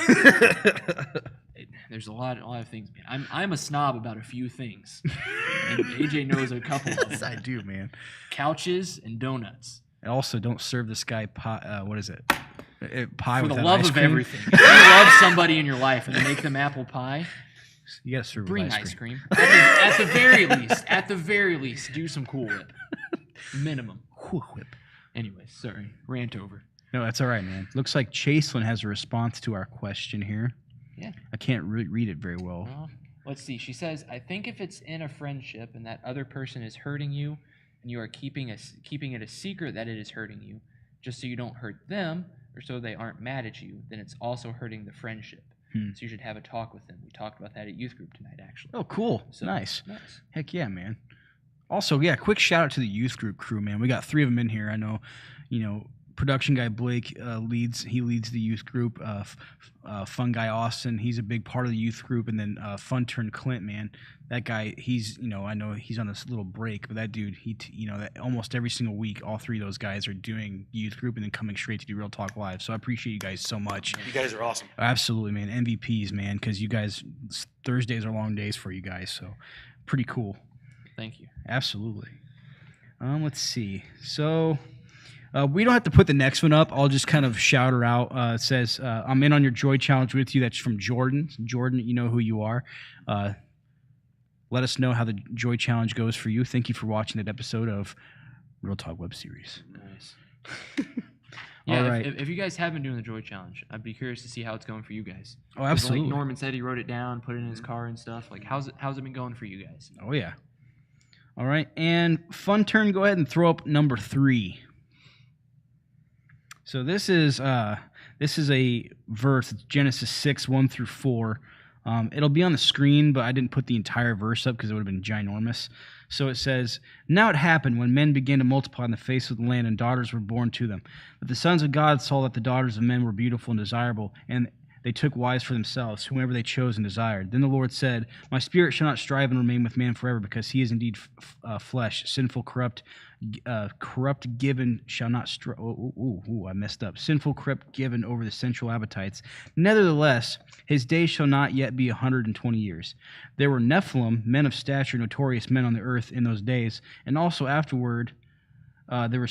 There's a lot of things, man. I'm a snob about a few things, and AJ knows a couple of Yes, them. I do, man. Couches and donuts. And also, don't serve this guy pie. What is it? Pie For with the that love ice of cream. everything. If you love somebody in your life and they make them apple pie, You gotta serve bring with ice cream. At the very least, do some Cool Whip. Minimum. Cool Whip. Anyways, sorry. Rant over. No, that's all right, man. Looks like Chaselin has a response to our question here. Yeah. I can't read it very well. Well, let's see. She says, "I think if it's in a friendship and that other person is hurting you, and you are keeping it a secret that it is hurting you, just so you don't hurt them, or so they aren't mad at you, then it's also hurting the friendship. So you should have a talk with them. We talked about that at youth group tonight, actually. Oh, cool. So, Nice. Nice. Heck yeah, man. Also, yeah, quick shout out to the youth group crew, man. We got 3 of them in here. I know, production guy Blake leads the youth group. Fun guy Austin, he's a big part of the youth group. And then Fun Turn Clint, man. That guy, he's, I know he's on this little break, but that dude, that almost every single week, all 3 of those guys are doing youth group and then coming straight to do Real Talk Live. So I appreciate you guys so much. You guys are awesome. Absolutely, man. MVPs, man, because you guys, Thursdays are long days for you guys. So pretty cool. Thank you. Absolutely. Let's see. So we don't have to put the next one up. I'll just kind of shout her out. It says, I'm in on your Joy Challenge with you. That's from Jordan. Jordan, you know who you are. Let us know how the Joy Challenge goes for you. Thank you for watching that episode of Real Talk Web Series. Nice. Yeah, All right. if you guys have been doing the Joy Challenge, I'd be curious to see how it's going for you guys. Oh, 'Cause, absolutely. Like Norman said, he wrote it down, put it in his car and stuff. Like, how's it been going for you guys? Oh, yeah. All right. And Fun Turn, go ahead and throw up number 3. So this is a verse. It's Genesis 6, 1 through 4. It'll be on the screen, but I didn't put the entire verse up because it would have been ginormous. So it says, "Now it happened when men began to multiply on the face of the land and daughters were born to them. But the sons of God saw that the daughters of men were beautiful and desirable, and they took wives for themselves, whomever they chose and desired. Then the Lord said, My spirit shall not strive and remain with man forever, because he is indeed flesh, sinful, corrupt, given shall not strive. I messed up. Sinful, corrupt, given over the sensual appetites. Nevertheless, his days shall not yet be 120 years. There were Nephilim, men of stature, notorious men on the earth in those days, and also afterward there were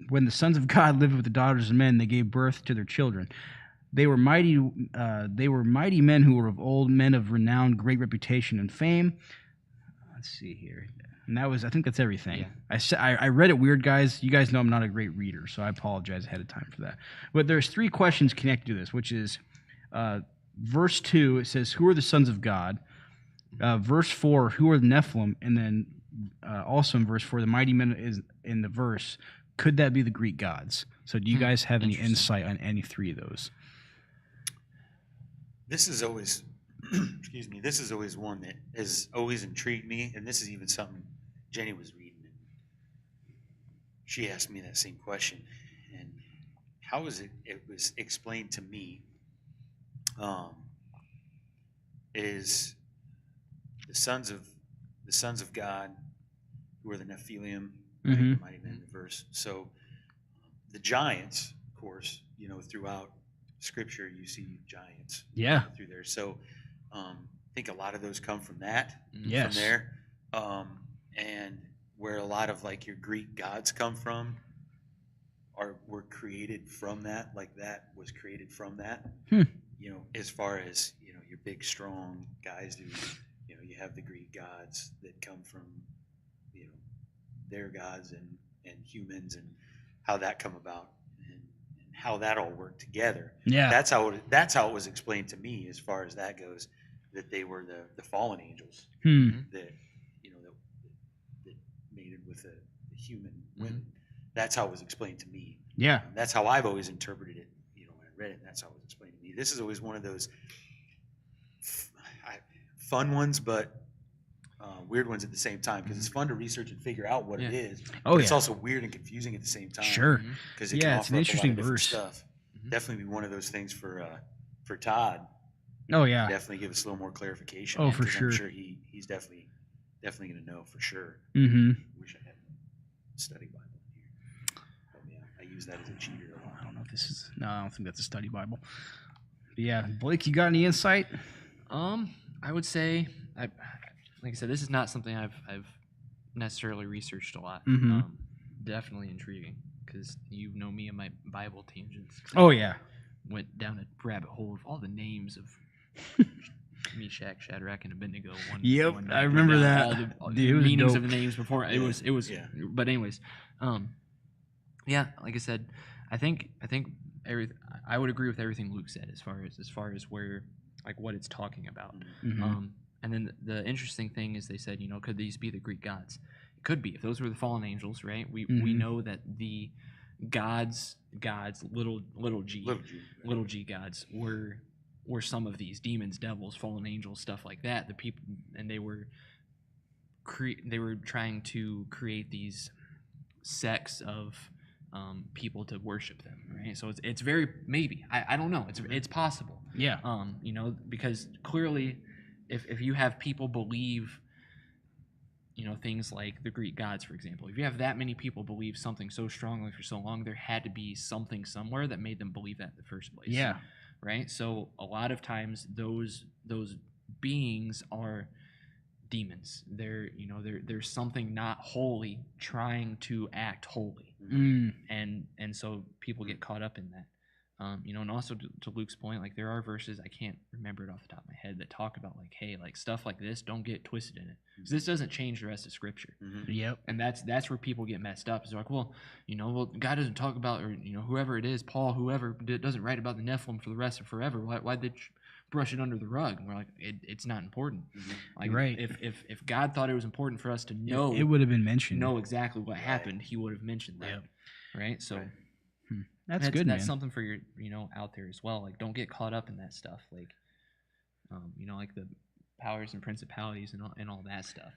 when the sons of God lived with the daughters of men, they gave birth to their children. They were mighty men who were of old, men of renowned, great reputation and fame." Let's see here. And I think that's everything. Yeah. I read it weird, guys. You guys know I'm not a great reader, so I apologize ahead of time for that. But there's 3 questions connected to this, which is verse 2, it says, "Who are the sons of God?" Verse 4, "Who are the Nephilim?" And then also in verse 4, the mighty men is in the verse. Could that be the Greek gods? So do you guys have any Interesting. insight on any three of those? This is always, excuse me, this is always one that has always intrigued me, and this is even something Jenny was reading, and she asked me that same question. And how was it? It was explained to me. Is the sons of God, who are the Nephilim, right? Mhm. The mighty men in the verse. So the giants, of course, throughout Scripture, you see giants Yeah. through there. So I think a lot of those come from that, Yes. from there, and where a lot of like your Greek gods come from, were created from that. Like that was created from that. As far as your big strong guys do. You have the Greek gods that come from their gods and humans, and how that come about, and how that all worked together. Yeah. That's how it was explained to me, as far as that goes, that they were the fallen angels that that mated with the human women. That's how it was explained to me. Yeah. That's how I've always interpreted it. When I read it, that's how it was explained to me. This is always one of those fun ones, but weird ones at the same time, because it's fun to research and figure out what it is. Oh, but it's yeah. also weird and confusing at the same time. Sure. Because it Yeah, can it's offer an up a lot interesting of different verse. stuff. Definitely be one of those things for Todd. Oh, yeah. Definitely give us a little more clarification. Oh, for 'cause sure. I'm sure he's definitely going to know for sure. Mm-hmm. Wish I had a study Bible in here. But yeah, I use that as a cheater a lot. I don't know if this is. No, I don't think that's a study Bible. But yeah, Blake, you got any insight? I would say, like I said, this is not something I've necessarily researched a lot. Mhm. Definitely intriguing, because you know me and my Bible tangents. Oh yeah. Went down a rabbit hole of all the names of Meshach, Shadrach, and Abednego. Yep, one I night, remember down that. all the Dude, it was meanings dope. of the names before. It was. Yeah. But anyways, yeah, like I said, I think I would agree with everything Luke said as far as where, like, what it's talking about. Mhm. And then the interesting thing is, they said, could these be the Greek gods? It could be, if those were the fallen angels, right? We Mhm. know that the gods, little g gods were some of these demons, devils, fallen angels, stuff like that. The people, and they were trying to create these sects of people to worship them, right? So it's very, maybe, I don't know, it's possible. Yeah. Because clearly, if you have people believe, things like the Greek gods, for example, if you have that many people believe something so strongly for so long, there had to be something somewhere that made them believe that in the first place. Yeah. Right. So a lot of times those beings are demons. There's something not holy trying to act holy, Mm. and so people get caught up in that. And also to Luke's point, like, there are verses, I can't remember it off the top of my head, that talk about, like, hey, like, stuff like this, don't get twisted in it, because this doesn't change the rest of Scripture. Yep. And that's where people get messed up. Is like, well, God doesn't talk about, or whoever it is, Paul, whoever, doesn't write about the Nephilim for the rest of forever. Why'd they brush it under the rug? And we're like, it's not important. Like, Right. If God thought it was important for us to know, It would have been mentioned. know exactly what happened, He would have mentioned that. Yep. Right. So. Right. That's good, man. That's something for your, out there as well. Like, don't get caught up in that stuff. Like, like the powers and principalities and all that stuff.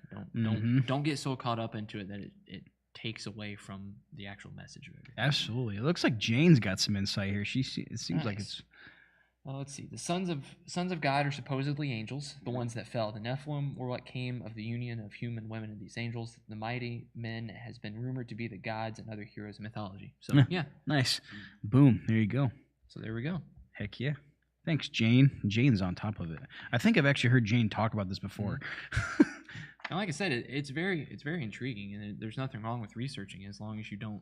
Don't get so caught up into it that it takes away from the actual message of it. Absolutely. It looks like Jane's got some insight here. It seems like Nice. it's. Well, let's see. The sons of God are supposedly angels, the ones that fell. The Nephilim were what came of the union of human women and these angels. The mighty men has been rumored to be the gods and other heroes of mythology. So yeah. Nice. Boom. There you go. So there we go. Heck yeah. Thanks, Jane. Jane's on top of it. I think I've actually heard Jane talk about this before. And like I said, it's very intriguing, and there's nothing wrong with researching as long as you don't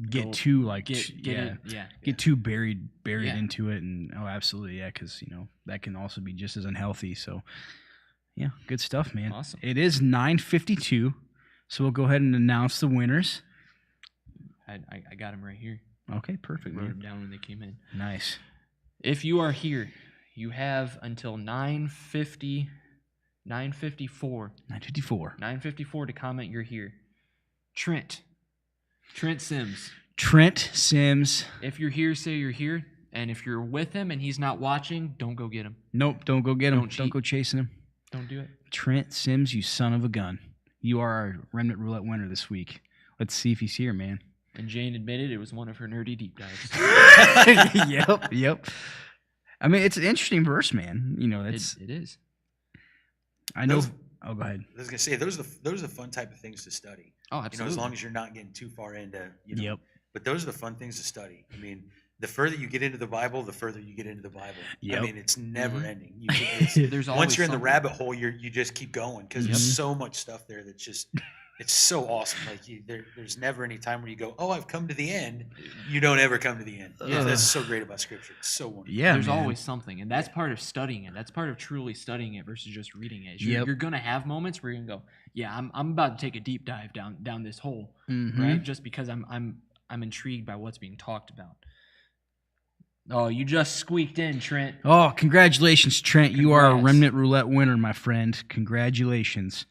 Get go- too like get yeah. it. Yeah. Get too buried Yeah. into it, and absolutely, yeah, because that can also be just as unhealthy. So yeah, good stuff, man. Awesome. It is 9:52, so we'll go ahead and announce the winners. I got them right here. Okay, perfect, Wrote them man. down when they came in. Nice. If you are here You have until 9:54 954. to comment you're here. Trent Sims. Trent Sims. If you're here, say you're here. And if you're with him and he's not watching, don't go get him. Nope, don't go get him. Don't Don't cheat. go chasing him. Don't do it. Trent Sims, you son of a gun. You are our Remnant Roulette winner this week. Let's see if he's here, man. And Jane admitted it was one of her nerdy deep dives. Yep. I mean, it's an interesting verse, man. You know, that's. It is. I know. Those- Oh, go ahead. I was gonna say those are the fun type of things to study. Oh, You know, absolutely. as long as you're not getting too far into, you know. Yep. But those are the fun things to study. I mean, the further you get into the Bible, the further you get into the Bible. Yep. I mean, it's never Mhm. ending. There's always Once you're in the something. rabbit hole, you just keep going because Yep. there's so much stuff there that's just it's so awesome. Like there's never any time where you go, oh, I've come to the end. You don't ever come to the end. Yeah. That's so great about Scripture. It's so wonderful. Yeah, There's man. always something, and that's part of studying it. That's part of truly studying it versus just reading it. Yep. You're gonna have moments where you're gonna go, yeah, I'm about to take a deep dive down this hole, Mhm. right? Just because I'm intrigued by what's being talked about. Oh, you just squeaked in, Trent. Oh, congratulations, Trent. You are a Congrats. Remnant Roulette winner, my friend. Congratulations.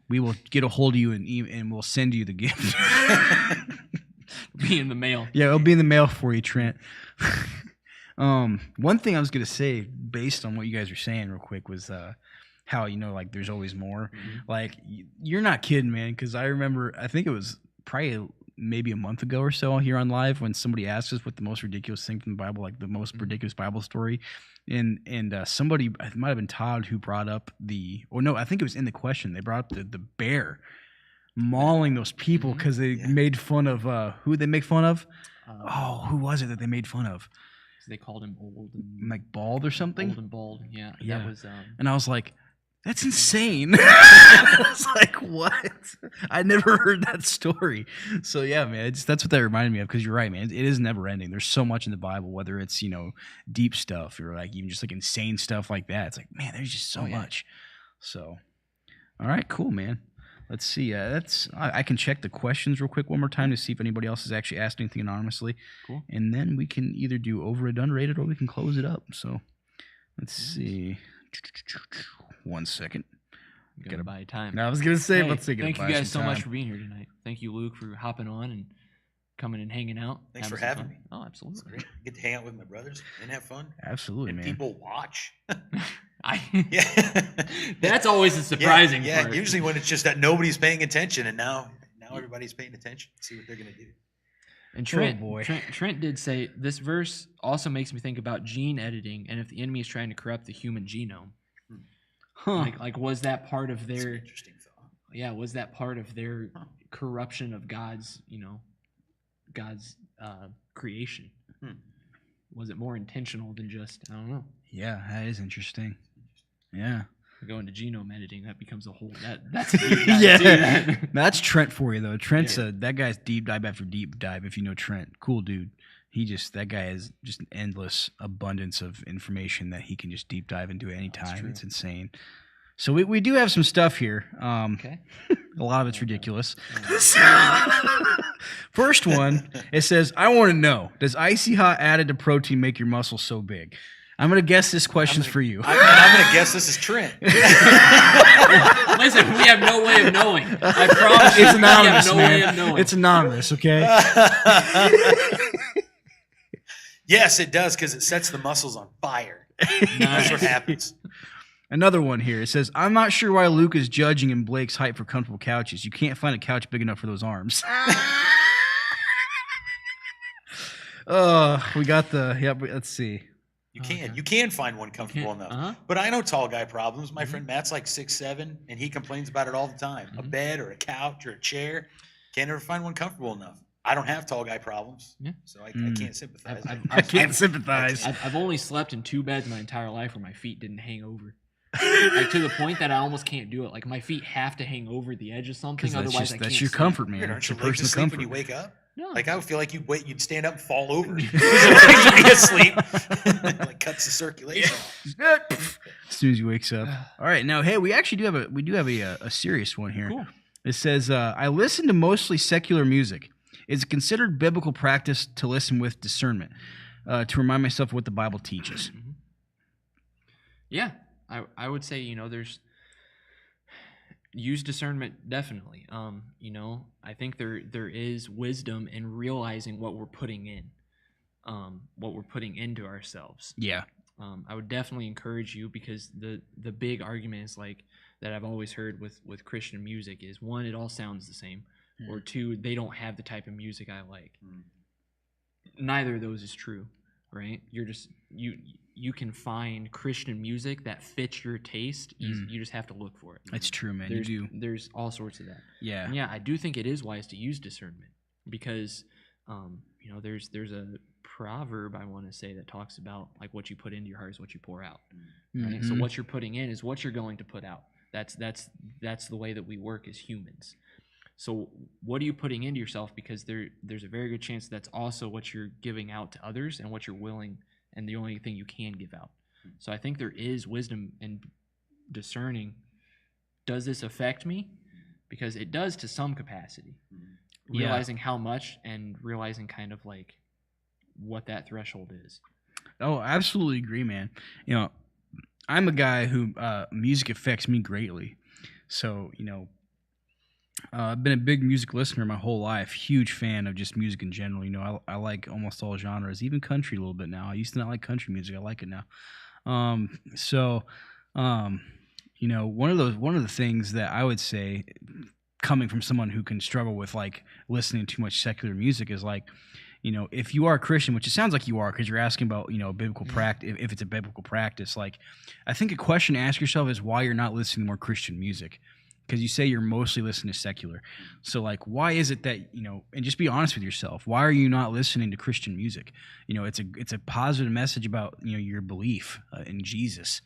We will get a hold of you and we'll send you the gift. Be in the mail. Yeah, it'll be in the mail for you, Trent. One thing I was gonna say, based on what you guys were saying, real quick, was how like there's always more. Like you're not kidding, man. Because I remember, I think it was probably maybe a month ago or so here on live when somebody asked us what the most ridiculous thing from the Bible, like the most ridiculous Bible story, and somebody, it might have been Todd, who brought up I think it was in the question. They brought up the bear mauling those people because they Yeah. made fun of who did they make fun of? Oh, Who was it that they made fun of? they called him old and Like bald or something? old and bald. Yeah, Yeah. that was. And I was like, that's insane. I was like, what? I never heard that story. So yeah, man, that's what that reminded me of, because you're right, man. It is never ending. There's so much in the Bible, whether it's, deep stuff or like even just like insane stuff like that. It's like, man, there's just so Oh, yeah. much. So, all right, cool, man. Let's see. I can check the questions real quick one more time to see if anybody else has actually asked anything anonymously. Cool. And then we can either do overrated, underrated, or we can close it up. So let's see. 1 second. Gonna buy time. I was gonna say, Hey, let's take it. thank you guys so much for being here tonight. Thank you, Luke, for hopping on and coming and hanging out. Thanks for some having fun. me. Oh, It's absolutely. great. Get to hang out with my brothers and have fun. Absolutely, And man. people watch. I, Yeah. that's always the surprising yeah, part. usually when it's just that nobody's paying attention, and now everybody's paying attention. See what they're gonna do. And Trent, boy. Trent did say this verse also makes me think about gene editing, and if the enemy is trying to corrupt the human genome, Huh. like was that part of That's an their interesting thought. was that part of their corruption of God's creation? Hmm. Was it more intentional than just I don't know? Yeah, that is interesting. Yeah. We go into genome editing, that becomes a whole that's a deep dive Yeah. too, that- That's Trent for you though. Trent's Yeah. that guy's deep dive after deep dive. If you know Trent, cool dude. That guy has just an endless abundance of information that he can just deep dive into at any time. true. It's insane. So we do have some stuff here. Okay. A lot of it's ridiculous. First one, it says, I want to know, does icy hot added to protein make your muscles so big? I'm going to guess this question's for you. I'm gonna guess this is Trent. Listen, we have no way of knowing. I promise you, It's anonymous, we have no way of man. knowing. It's anonymous, okay? Yes, it does, because it sets the muscles on fire. That's what happens. Another one here. It says, I'm not sure why Luke is judging in Blake's height for comfortable couches. You can't find a couch big enough for those arms. We got let's see. You can find one comfortable Can't- enough. uh-huh. But I know tall guy problems. My friend Matt's like 6'7", and he complains about it all the time. A Mhm. bed or a couch or a chair. Can't ever find one comfortable enough. I don't have tall guy problems, Yeah. so I Mm. can't sympathize. I can't sympathize. I've only slept in 2 beds my entire life where my feet didn't hang over. Like to the point that I almost can't do it. Like my feet have to hang over the edge of something, Because otherwise I can't that's your sleep. comfort, man. Weird, It's aren't your your legs personal asleep comfort. when you wake up? No. Like I would feel like you'd stand up and fall over. Your legs would be asleep. Like cuts the circulation off. As soon as he wakes up. All right, now hey, we actually do have a serious one here. Cool. It says, I listen to mostly secular music. Is it considered biblical practice to listen with discernment, to remind myself of what the Bible teaches? Yeah, I would say, there's use discernment definitely. I think there is wisdom in realizing what we're putting in, what we're putting into ourselves. Yeah. I would definitely encourage you, because the big argument is like that I've always heard with Christian music is, one, it all sounds the same, or two, they don't have the type of music I like. Neither of those is true, right? You're just you can find Christian music that fits your taste. You just have to look for it. It's true, man. You do. There's all sorts of that. Yeah. And yeah, I do think it is wise to use discernment, because there's a proverb I want to say that talks about like what you put into your heart is what you pour out. Right? So what you're putting in is what you're going to put out. That's the way that we work as humans. So what are you putting into yourself? Because there's a very good chance that's also what you're giving out to others, and what you're willing, and the only thing you can give out. So I think there is wisdom in discerning, does this affect me? Because it does to some capacity. Yeah. Realizing how much, and realizing kind of like what that threshold is. Oh, absolutely agree, man. I'm a guy who music affects me greatly. So, I've been a big music listener my whole life. Huge fan of just music in general. I like almost all genres, even country a little bit now. I used to not like country music. I like it now. One of the things that I would say, coming from someone who can struggle with like listening to too much secular music, is like, if you are a Christian, which it sounds like you are, because you're asking about, biblical practice, if it's a biblical practice, like, I think a question to ask yourself is why you're not listening to more Christian music. Because you say you're mostly listening to secular. So, like, why is it that, and just be honest with yourself, why are you not listening to Christian music? It's a positive message about, your belief in Jesus.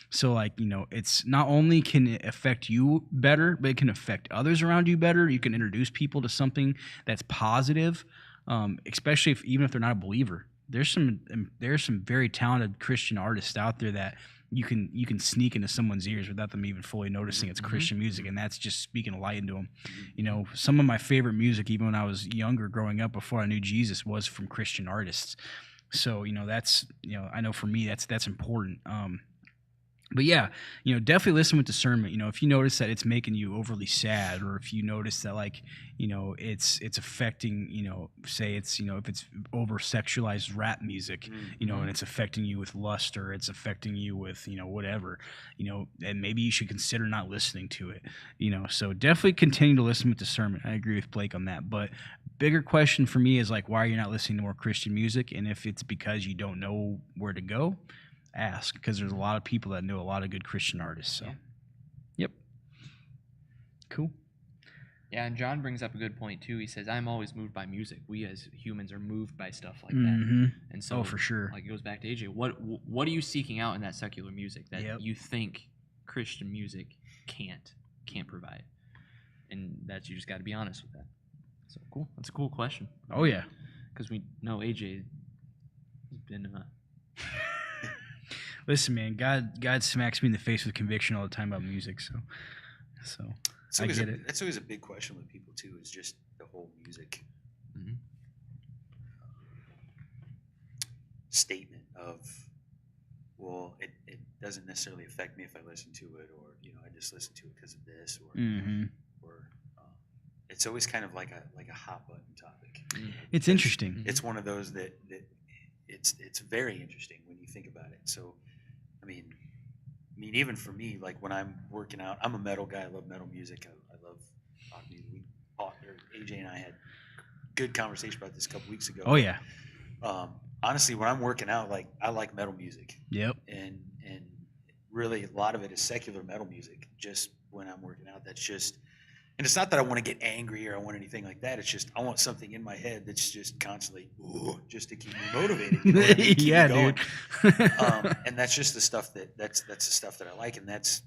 So, like, it's not only can it affect you better, but it can affect others around you better. You can introduce people to something that's positive, especially even if they're not a believer. There's some very talented Christian artists out there that you can sneak into someone's ears without them even fully noticing it's Christian music, and that's just speaking light into them. Some of my favorite music, even when I was younger, growing up before I knew Jesus, was from Christian artists. So that's I know for me that's important. But yeah, definitely listen with discernment. If you notice that it's making you overly sad, or if you notice that like, it's affecting, say it's, if it's over sexualized rap music, and it's affecting you with lust, or it's affecting you with, whatever, and maybe you should consider not listening to it, so definitely continue to listen with discernment. I agree with Blake on that. But bigger question for me is like, why are you not listening to more Christian music? And if it's because you don't know where to go, ask, because there's a lot of people that know a lot of good Christian artists. So, Yep. Cool. Yeah, and John brings up a good point too. He says, "I'm always moved by music. We as humans are moved by stuff like that." And so, for sure. Like, it goes back to AJ. What are you seeking out in that secular music that you think Christian music can't provide? And that's, you just got to be honest with that. So cool. That's a cool question. Oh yeah. Because we know AJ has been. Listen, man, God smacks me in the face with conviction all the time about music, so I get it. That's always a big question with people too, is just the whole music statement of, well, it doesn't necessarily affect me if I listen to it, or I just listen to it because of this, or it's always kind of like a hot button topic. It's interesting. It's one of those that it's very interesting when you think about it. So, I mean, even for me, like when I'm working out, I'm a metal guy. I love metal music. I love rock music. AJ and I had good conversation about this a couple weeks ago. Oh yeah. Honestly, when I'm working out, like I like metal music. Yep. And really a lot of it is secular metal music. Just when I'm working out, that's just. And it's not that I want to get angry or I want anything like that. It's just I want something in my head that's just constantly, just to keep me motivated. You know what I mean? Keep me going. Dude. And that's just the stuff that's the stuff that I like, and that's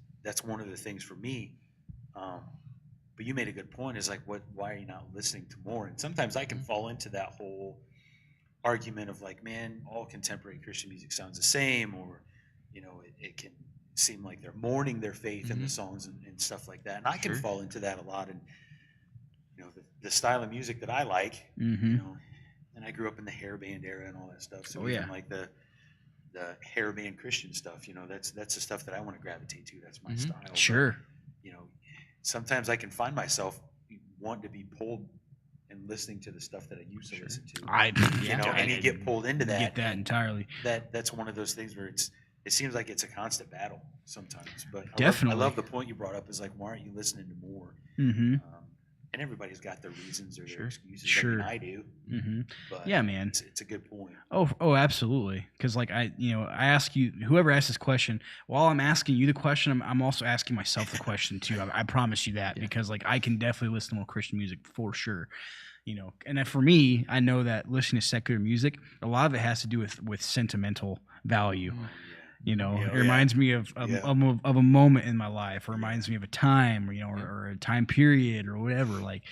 one of the things for me. But you made a good point. Is like, why are you not listening to more? And sometimes I can fall into that whole argument of like, man, all contemporary Christian music sounds the same, or it can seem like they're mourning their faith in the songs and stuff like that, and I can fall into that a lot. And the style of music that I like, and I grew up in the hair band era and all that stuff, so even like the the hair band Christian stuff. You know, that's the stuff that I want to gravitate to. That's my style. But, Sure. you know, sometimes I can find myself wanting to be pulled and listening to the stuff that I used to listen to. You know, and you get pulled into that. Get that entirely. That's one of those things where it seems like it's a constant battle sometimes. But Definitely. I love the point you brought up is like, why aren't you listening to more? Mm-hmm. And everybody's got their reasons or their Sure. excuses. Sure. I do. Mm-hmm. But Yeah, man. it's a good point. Oh, absolutely. Because like I ask you, whoever asked this question, while I'm asking you the question, I'm also asking myself the question too. I promise you that, because like I can definitely listen to more Christian music for sure. You know, and then for me, I know that listening to secular music, a lot of it has to do with sentimental value. You know, Yeah, it reminds me of a moment in my life, or reminds me of a time, or, you know, or a time period, or whatever. Like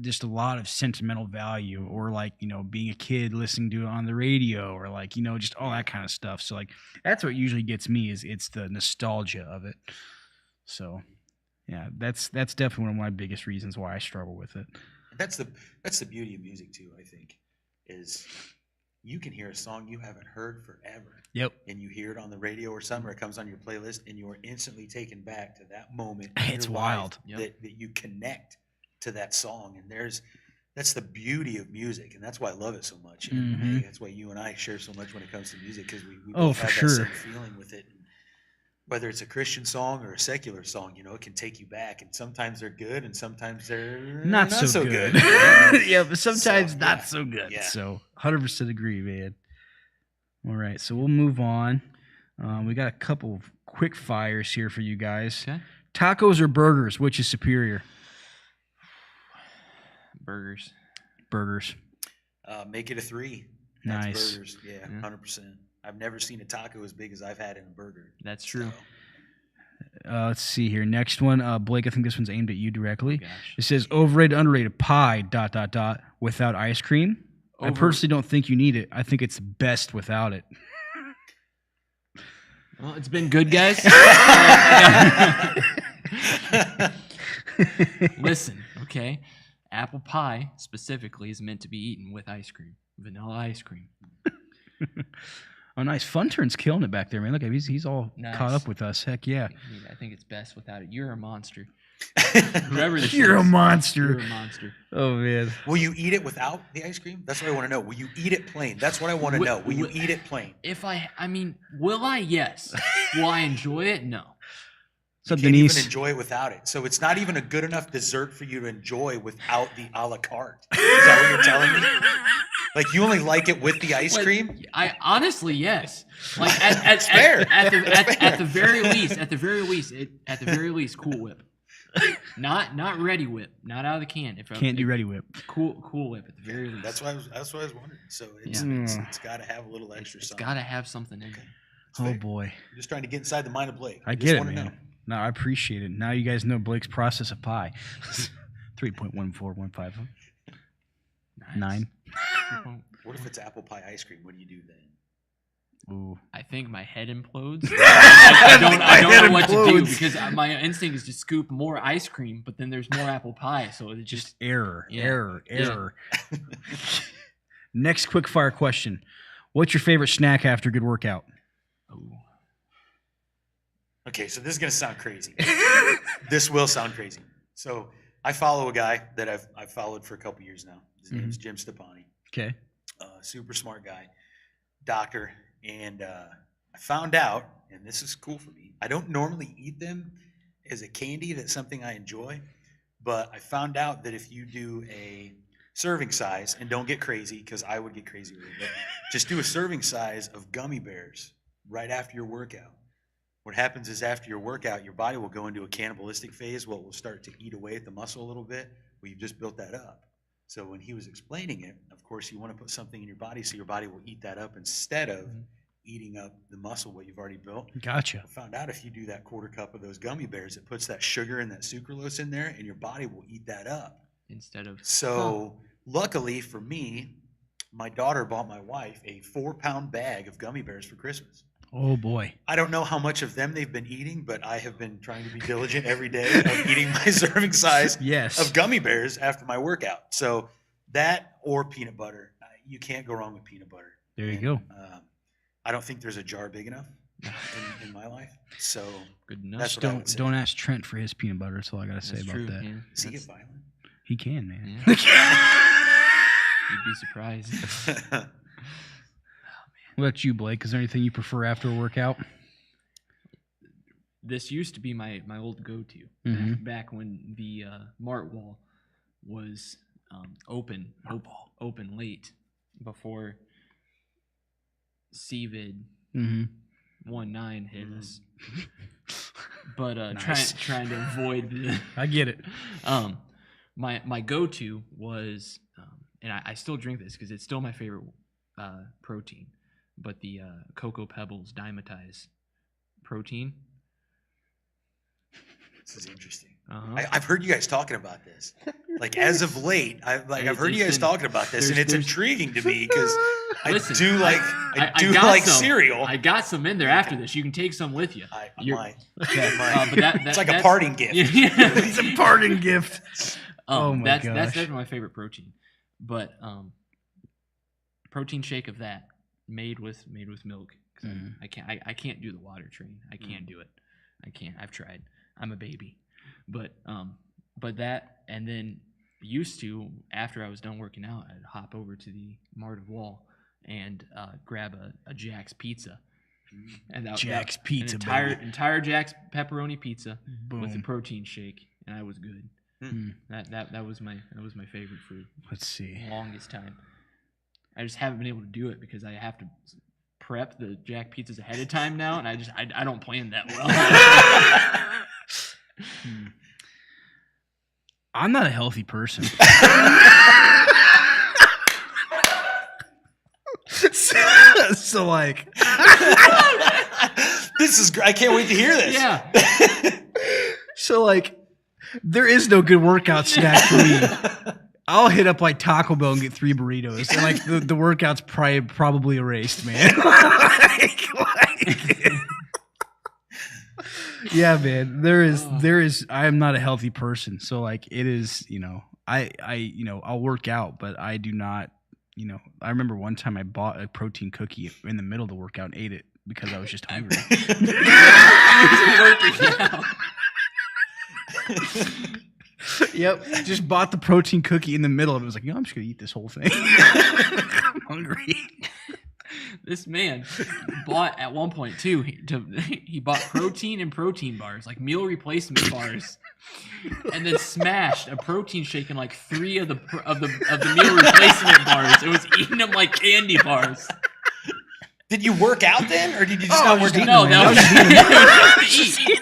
just a lot of sentimental value, or like, you know, being a kid listening to it on the radio, or like, you know, just all that kind of stuff. So like that's what usually gets me, is it's the nostalgia of it. So yeah, that's definitely one of my biggest reasons why I struggle with it. That's the beauty of music too, I think, is you can hear a song you haven't heard forever. Yep. And you hear it on the radio or something, or it comes on your playlist, and you are instantly taken back to that moment. in It's your wild. life that you connect to that song. And that's the beauty of music, and that's why I love it so much. And Mhm. that's why you and I share so much when it comes to music, because we Oh, both for have sure. that same feeling with it. Whether it's a Christian song or a secular song, you know, it can take you back, and sometimes they're good, and sometimes they're Not so good. Yeah, but sometimes So, not yeah. so good. Yeah. So 100% agree, man. All right, so we'll move on. We got a couple of quick fires here for you guys. Okay. Tacos or burgers, which is superior? Burgers. Burgers. Make it a 3. That's Nice. burgers. Yeah, Yeah. 100%. I've never seen a taco as big as I've had in a burger. That's true. So, Let's see here. Next one, Blake. I think this one's aimed at you directly. Gosh. It says overrated, underrated pie. ... Without ice cream. I Over- personally don't think you need it. I think it's best without it. Well, it's been good, guys. Listen, okay. Apple pie specifically is meant to be eaten with ice cream, vanilla ice cream. Oh, nice. Fun Turn's killing it back there, man. Look, he's all Nice. caught up with us. Heck yeah. I think it's best without it. You're a monster. Whoever this You're a is, monster. You're a monster. Oh, man. will you eat it without the ice cream? That's what I want to know. Will you eat it plain? That's what I want to know. Will you eat it plain? If I mean, will I? Yes. Will I enjoy it? No. What's up, You can't even Denise? enjoy it without it. So it's not even a good enough dessert for you to enjoy without the a la carte. Is that what you're telling me? Like you only like it with the ice Like, cream? I honestly, yes. Like at fair. the very least, Cool Whip. Not Ready Whip, not out of the can. If Can't do Ready Whip. Cool Whip at the very least. That's what I was wondering. So it's Yeah. it's got to have a little extra It's something. got to have something in it. It's Oh, fair. boy. I'm just trying to get inside the mind of Blake. I Just get it, wanna man. know. No, I appreciate it. Now you guys know Blake's process of pi. 3.1415. Nice. 9. What if it's apple pie ice cream? What do you do then? Ooh. I think my head implodes. I don't head know what to do implodes. because my instinct is to scoop more ice cream, but then there's more apple pie, so it just Error. Yeah. Error. Next quick fire question. What's your favorite snack after a good workout? Ooh. Okay, so this is gonna sound crazy. This will sound crazy. So I follow a guy that I've followed for a couple years now. His name's Jim Stepani. Okay. Super smart guy, doctor, and I found out, and this is cool for me. I don't normally eat them as a candy. That's something I enjoy, but I found out that if you do a serving size, and don't get crazy because I would get crazy with it, but just do a serving size of gummy bears right after your workout. What happens is after your workout, your body will go into a cannibalistic phase where it will start to eat away at the muscle a little bit. Well, you've just built that up. So when he was explaining it, of course, you want to put something in your body so your body will eat that up instead of eating up the muscle, what you've already built. Gotcha. I found out if you do that quarter cup of those gummy bears, it puts that sugar and that sucralose in there, and your body will eat that up. Instead of So luckily for me, my daughter bought my wife a 4-pound bag of gummy bears for Christmas. Oh, boy. I don't know how much of them they've been eating, but I have been trying to be diligent every day of eating my serving size Yes. of gummy bears after my workout. So that or peanut butter. You can't go wrong with peanut butter. There you And, go. I don't think there's a jar big enough in my life. So Good enough. That's what I would Don't say. don't ask Trent for his peanut butter. That's all I gotta say That's about true. that. Yeah. does he That's- get violent? He can, man. You'd be surprised. What about you, Blake? Is there anything you prefer after a workout? This used to be my old go-to Mhm. back when the Mart Wall was open late before CVID Mm-hmm. 19 hit us. But Nice. trying to avoid the I get it. my go-to was and I still drink this because it's still my favorite protein, but the Cocoa Pebbles Dimetize protein. This is interesting. Uh-huh. I've heard you guys talking about this. Like as of late, I've heard you guys talking about this, and it's intriguing to me because I Listen, do like I I do got like some. cereal. I got some in there after this. You can take some with you. I You're- might. Okay, might. but that It's like a that's- parting gift. It's a parting gift. Oh my that's gosh. definitely my favorite protein. But protein shake of that made with milk. 'Cause Mhm. I can't do the water train. I can't do it. I can't. I've tried. I'm a baby. But that, and then used to, after I was done working out, I'd hop over to the Mart of Wall and grab a Jack's pizza. And Jack's Pizza, entire Jack's pepperoni pizza with the Boom. protein shake, and I was good. Hmm. That was my favorite for Let's see. the longest time. I just haven't been able to do it because I have to prep the Jack pizzas ahead of time now, and I don't plan that well. I'm not a healthy person. so like, This is I can't wait to hear this. Yeah. so like, there is no good workout snack for me. I'll hit up like Taco Bell and get 3 burritos, and like the workout's probably erased, man. Yeah, man. There is. I am not a healthy person, so like it is. I'll work out, but I do not. I remember one time I bought a protein cookie in the middle of the workout and ate it because I was just hungry. Yep, just bought the protein cookie in the middle of it. I was like, I'm just gonna eat this whole thing. I'm hungry. This man bought at one point too. He bought protein and protein bars, like meal replacement bars, and then smashed a protein shake in like 3 of the meal replacement bars. It was eating them like candy bars. Did you work out then, or did you just not work out? No, that was just eat.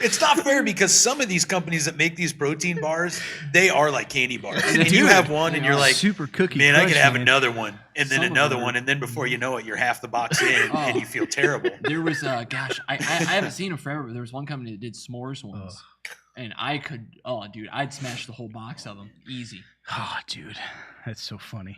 It's not fair because some of these companies that make these protein bars, they are like candy bars. And you Dude, have one, and they you're are. like, Super cookie. man, I Crush, could have man. another one, and then Some of another them are- one, and then before you know it, you're half the box in, and you feel terrible. There was gosh, I haven't seen them forever, but there was one company that did s'mores ones. And I could, dude, I'd smash the whole box of them. Easy. Oh, dude, that's so funny.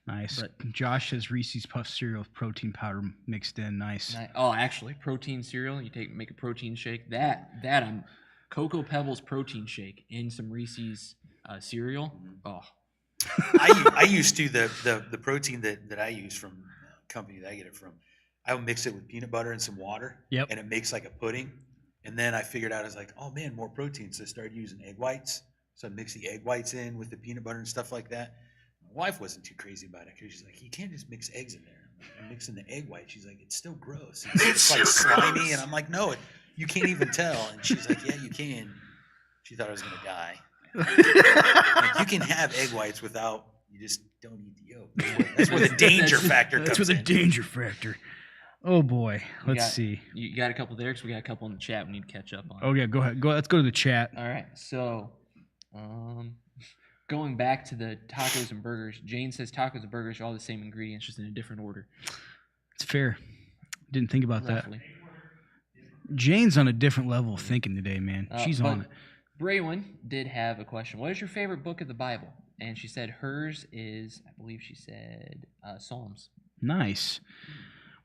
Nice. But- Josh says Reese's Puff cereal with protein powder mixed in. Nice. Actually, protein cereal. You make a protein shake. That I'm Cocoa Pebbles protein shake in some Reese's cereal. Oh, I used to the protein that I use from the company that I get it from. I would mix it with peanut butter and some water. Yep. And it makes like a pudding. And then I figured out I was like, oh man, more protein. So I started using egg whites. So I mixed the egg whites in with the peanut butter and stuff like that. My wife wasn't too crazy about it because she's like, you can't just mix eggs in there. I'm mixing the egg white. She's like, it's still gross. It's like slimy. And I'm like, no, you can't even tell. And she's like, yeah, you can. She thought I was going to die. Like, you can have egg whites without, you just don't eat the yolk. That's where the danger factor That's comes with a in. danger factor. Oh boy. Let's got- see. you got a couple there because we got a couple in the chat we need to catch up on. Oh yeah, go ahead. Let's go to the chat. All right, so going back to the tacos and burgers, Jane says tacos and burgers are all the same ingredients, just in a different order. It's fair. Didn't think about that. Roughly. Jane's on a different level of thinking today, man. She's but on it. Braylon did have a question. What is your favorite book of the Bible? And she said hers is, I believe she said, Psalms. Nice.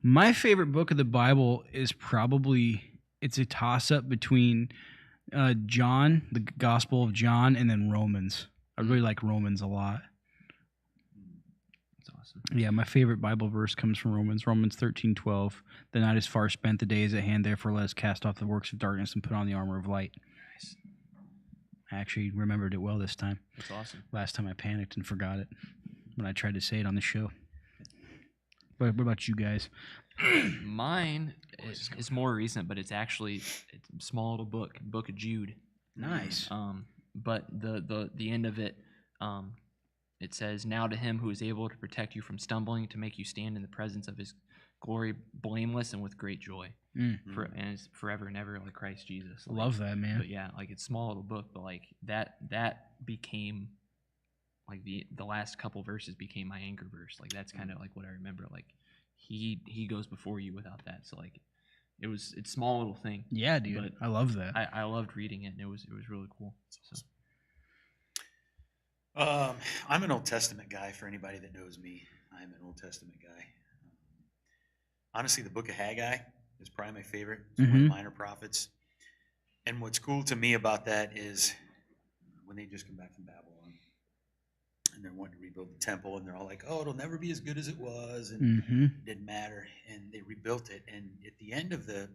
My favorite book of the Bible is probably, it's a toss-up between John, the Gospel of John, and then Romans. I really like Romans a lot. awesome. Yeah, my favorite Bible verse comes from Romans 13:12. The night is far spent, the day is at hand. Therefore, let us cast off the works of darkness and put on the armor of light. Nice. I actually remembered it well this time. That's awesome. Last time I panicked and forgot it when I tried to say it on the show. What about you guys? Mine is more recent, but it's a small little book of Jude. Nice. But the end of it, it says, "Now to him who is able to protect you from stumbling, to make you stand in the presence of his glory blameless and with great joy, and it's forever and ever, like Christ Jesus." Like, Love that, man. But yeah, like it's a small little book, but like that became like the last couple verses became my anchor verse. Like that's kind of like what I remember. Like he goes before you without that. So like it's a small little thing. Yeah, dude. But I love that. I loved reading it, and it was really cool. So. I'm an Old Testament guy. For anybody that knows me, I'm an Old Testament guy. Honestly, the Book of Haggai is probably my favorite. It's one of the minor prophets. And what's cool to me about that is when they just come back from Babylon and they're wanting to rebuild the temple, and they're all like, "Oh, it'll never be as good as it was," and it didn't matter. And they rebuilt it. And at the end of the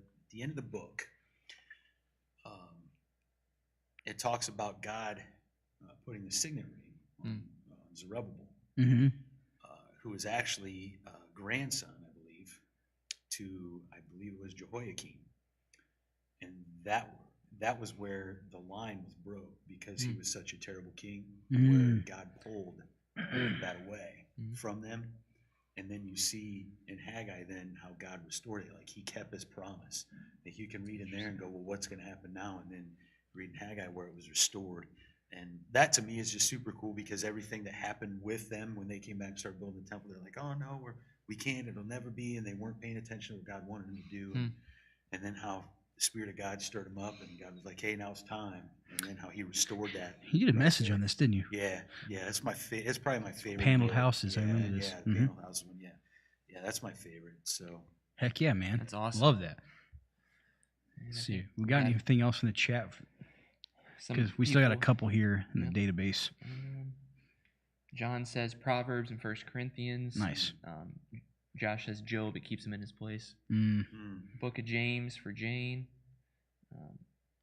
book, it talks about God putting the signet ring on Zerubbabel, who was actually a grandson, I believe, to it was Jehoiakim, and that was where the line was broke, because he was such a terrible king, where God pulled that away from them. And then you see in Haggai then how God restored it. Like he kept his promise. Like you can read in there and go, well, what's going to happen now? And then read in Haggai where it was restored. And that to me is just super cool, because everything that happened with them when they came back and started building the temple, they're like, "Oh no, we can't, it'll never be," and they weren't paying attention to what God wanted them to do. And then how the Spirit of God stirred them up, and God was like, "Hey, now it's time." And then how he restored that. You did a message on this, didn't you? Yeah, it's it's probably my favorite. Paneled book. houses, I remember this. Yeah, the paneled house one. Yeah, that's my favorite. So Heck yeah, man. That's awesome. Love that. And I Let's see, think we got that anything else in the chat? some Because we still got a people- couple here in the Yeah. database. John says Proverbs and 1 Corinthians. Nice. Josh says Job. It keeps him in his place. Book of James for Jane.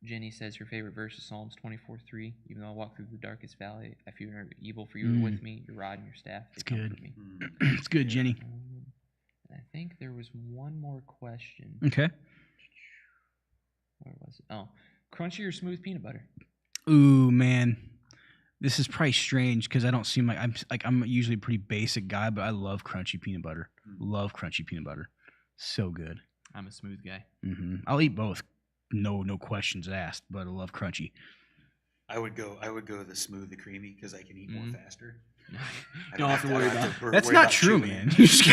Jenny says her favorite verse is Psalms 24:3. Even though I walk through the darkest valley, I fear no evil, for you are with me. Your rod and your staff, they It's good. comfort me. It's good, Jenny. And I think there was one more question. Okay. Where was it? Oh, crunchy or smooth peanut butter? Ooh, man. This is probably strange because I don't seem like I'm usually a pretty basic guy, but I love crunchy peanut butter. Love crunchy peanut butter. So good. I'm a smooth guy. I'll eat both. No questions asked, but I love crunchy. I would go the smooth, the creamy, because I can eat more faster. I Don't have to worry I don't about have to That's worry not about true, chewing man. it. He's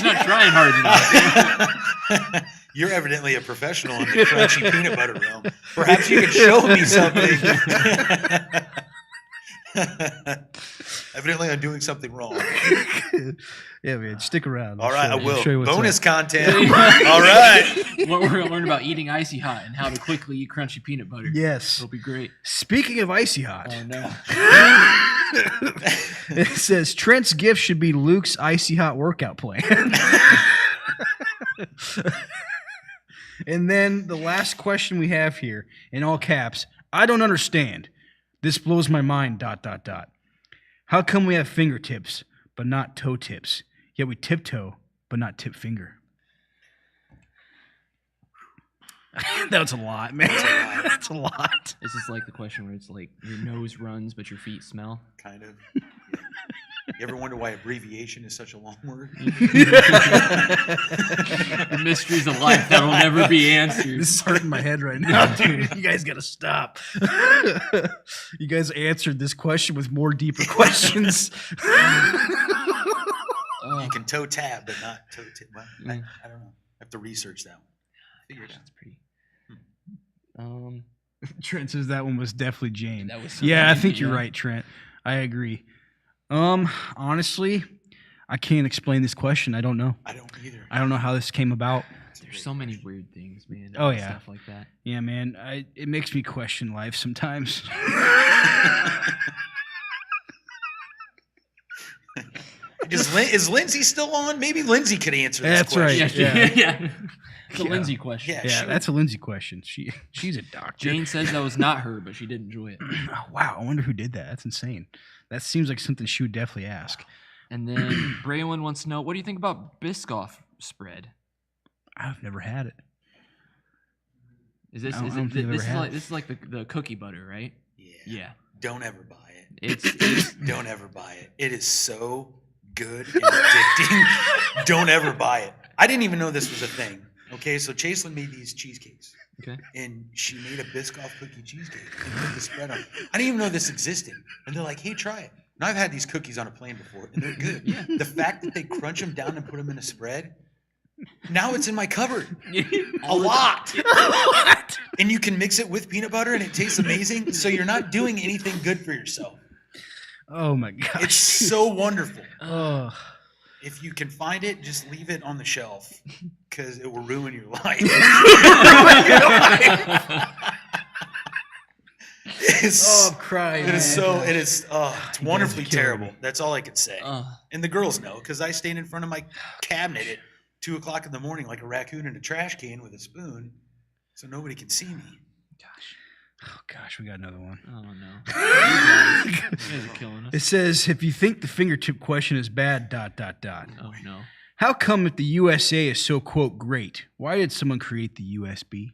not trying hard enough. You're evidently a professional in the crunchy peanut butter realm. Perhaps you can show me something. Evidently, I'm doing something wrong. Yeah, man. Stick around. All right, I I'll show you will. what's Bonus up. content. All right. We're going to learn about eating icy hot and how to quickly eat crunchy peanut butter. Yes. It'll be great. Speaking of icy hot, Oh, no. it says Trent's gift should be Luke's icy hot workout plan. And then the last question we have here, in all caps, I don't understand. This blows my mind, ... How come we have fingertips, but not toe tips? Yet we tiptoe, but not tip finger. That was a lot, man. That's a lot. This is like the question where it's like your nose runs, but your feet smell. Kind of. Yeah. You ever wonder why abbreviation is such a long word? The mysteries of life that will never be answered. This is hurting my head right now, dude. You guys got to stop. You guys answered this question with more deeper questions. You can toe tab, but not toe tip. Well, I don't know. I have to research that one. Figure it out. That's pretty. Trent says that one was definitely Jane. That was Yeah, I think Jane, you're yeah. right, Trent. I agree. Honestly, I can't explain this question. I don't know. I don't either. I don't know how this came about. There's so many weird things, man. Oh, and yeah. Stuff like that. Yeah, man. It makes me question life sometimes. I Is Lindsay still on? Maybe Lindsay could answer this That's right. question. Yeah, Yeah. yeah. It's a Yeah. Lindsay question. Yeah, Yeah, she that's a Lindsay question. She's a doctor. Jane says that was not her, but she did enjoy it. Oh, wow, I wonder who did that. That's insane. That seems like something she would definitely ask. And then Braylon wants to know, what do you think about Biscoff spread? I've never had it. Is this I don't is think it, I've this ever is had like it. this is like the cookie butter, right? Yeah. Yeah. Don't ever buy it. It's Don't ever buy it. It is so good and addicting. Don't ever buy it. I didn't even know this was a thing. Okay, so Chaselyn made these cheesecakes. okay. And she made a Biscoff cookie cheesecake and put the spread on it. I didn't even know this existed. And they're like, hey, try it. And I've had these cookies on a plane before, and they're good. Yeah. The fact that they crunch them down and put them in a spread, now it's in my cupboard. A lot. And you can mix it with peanut butter, and it tastes amazing. So you're not doing anything good for yourself. Oh my gosh. It's so wonderful. Oh. If you can find it, just leave it on the shelf because it will ruin your life. It's, I'm crying. it is so. It is. It's You guys wonderfully are killing terrible. me. That's all I can say. Uh, And the girls know because I stand in front of my cabinet at 2:00 in the morning like a raccoon in a trash can with a spoon, so nobody can see me. Oh gosh, we got another one. oh no. You guys are killing It us. says, if you think the fingertip question is bad, ... Oh no. How come if the USA is so, quote, great, why did someone create the USB?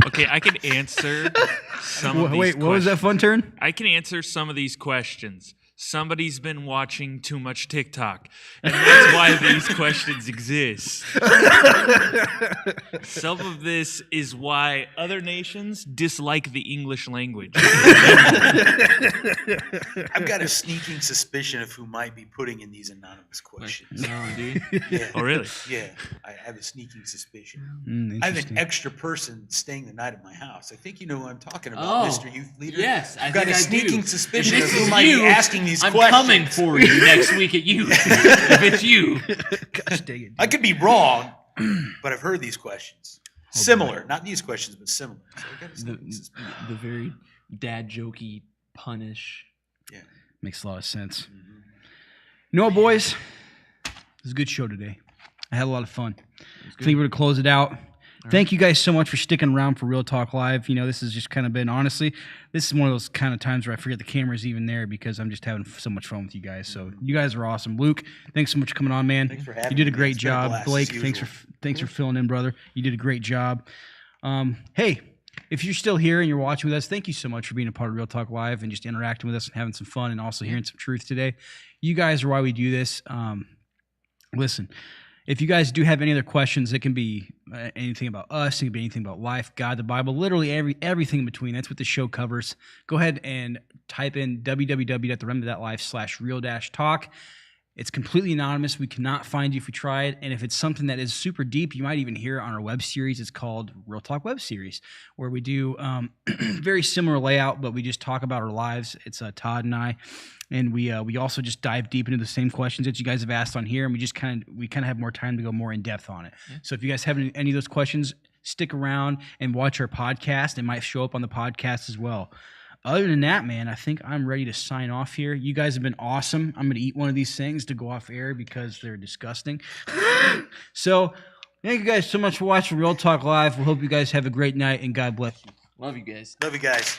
Okay, I can answer some of these Wait, what was that fun turn? I can answer some of these questions. Somebody's been watching too much TikTok, and that's why these questions exist. Some of this is why other nations dislike the English language. I've got a sneaking suspicion of who might be putting in these anonymous questions. No, dude. Yeah, Oh, really? yeah, I have a sneaking suspicion. Mm, I have an interesting. extra person staying the night at my house. I think you know who I'm talking about, Oh, Mr. Youth Leader. yes, I I've got think a I sneaking do. suspicion If of this who is might you, be asking these I'm questions. coming for you next week at you. If it's you. Gosh dang it. I could be wrong, but I've heard these questions. Similar, not these questions, but similar. So I got a sneaking suspicion. The very dad jokey punish. Yeah. Makes a lot of sense. Mhm. You know what, boys? It was a good show today. I had a lot of fun. I think we're going to close it out. Thank you guys so much for sticking around for Real Talk Live. You know, this has just kind of been, honestly, this is one of those kind of times where I forget the camera's even there because I'm just having so much fun with you guys. So you guys are awesome. Luke, thanks so much for coming on, man. Thanks for having You did a me, man. great It's been a job. blast, Blake, as thanks for usual. filling in, brother. You did a great job. Hey, if you're still here and you're watching with us, thank you so much for being a part of Real Talk Live and just interacting with us and having some fun and also hearing some truth today. You guys are why we do this. Listen, if you guys do have any other questions, it can be anything about us, it can be anything about life, God, the Bible, literally everything in between. That's what the show covers. Go ahead and type in www.theremnant.life/real-talk. It's completely anonymous. We cannot find you if we try it. And if it's something that is super deep, you might even hear it on our web series. It's called Real Talk Web Series, where we do very similar layout, but we just talk about our lives. It's Todd and I. And we also just dive deep into the same questions that you guys have asked on here, and we kind of have more time to go more in depth on it. Yeah. So if you guys have any of those questions, stick around and watch our podcast. It might show up on the podcast as well. Other than that, man, I think I'm ready to sign off here. You guys have been awesome. I'm going to eat one of these things to go off air because they're disgusting. So thank you guys so much for watching Real Talk Live. We hope you guys have a great night, and God bless you. Love you guys. Love you guys.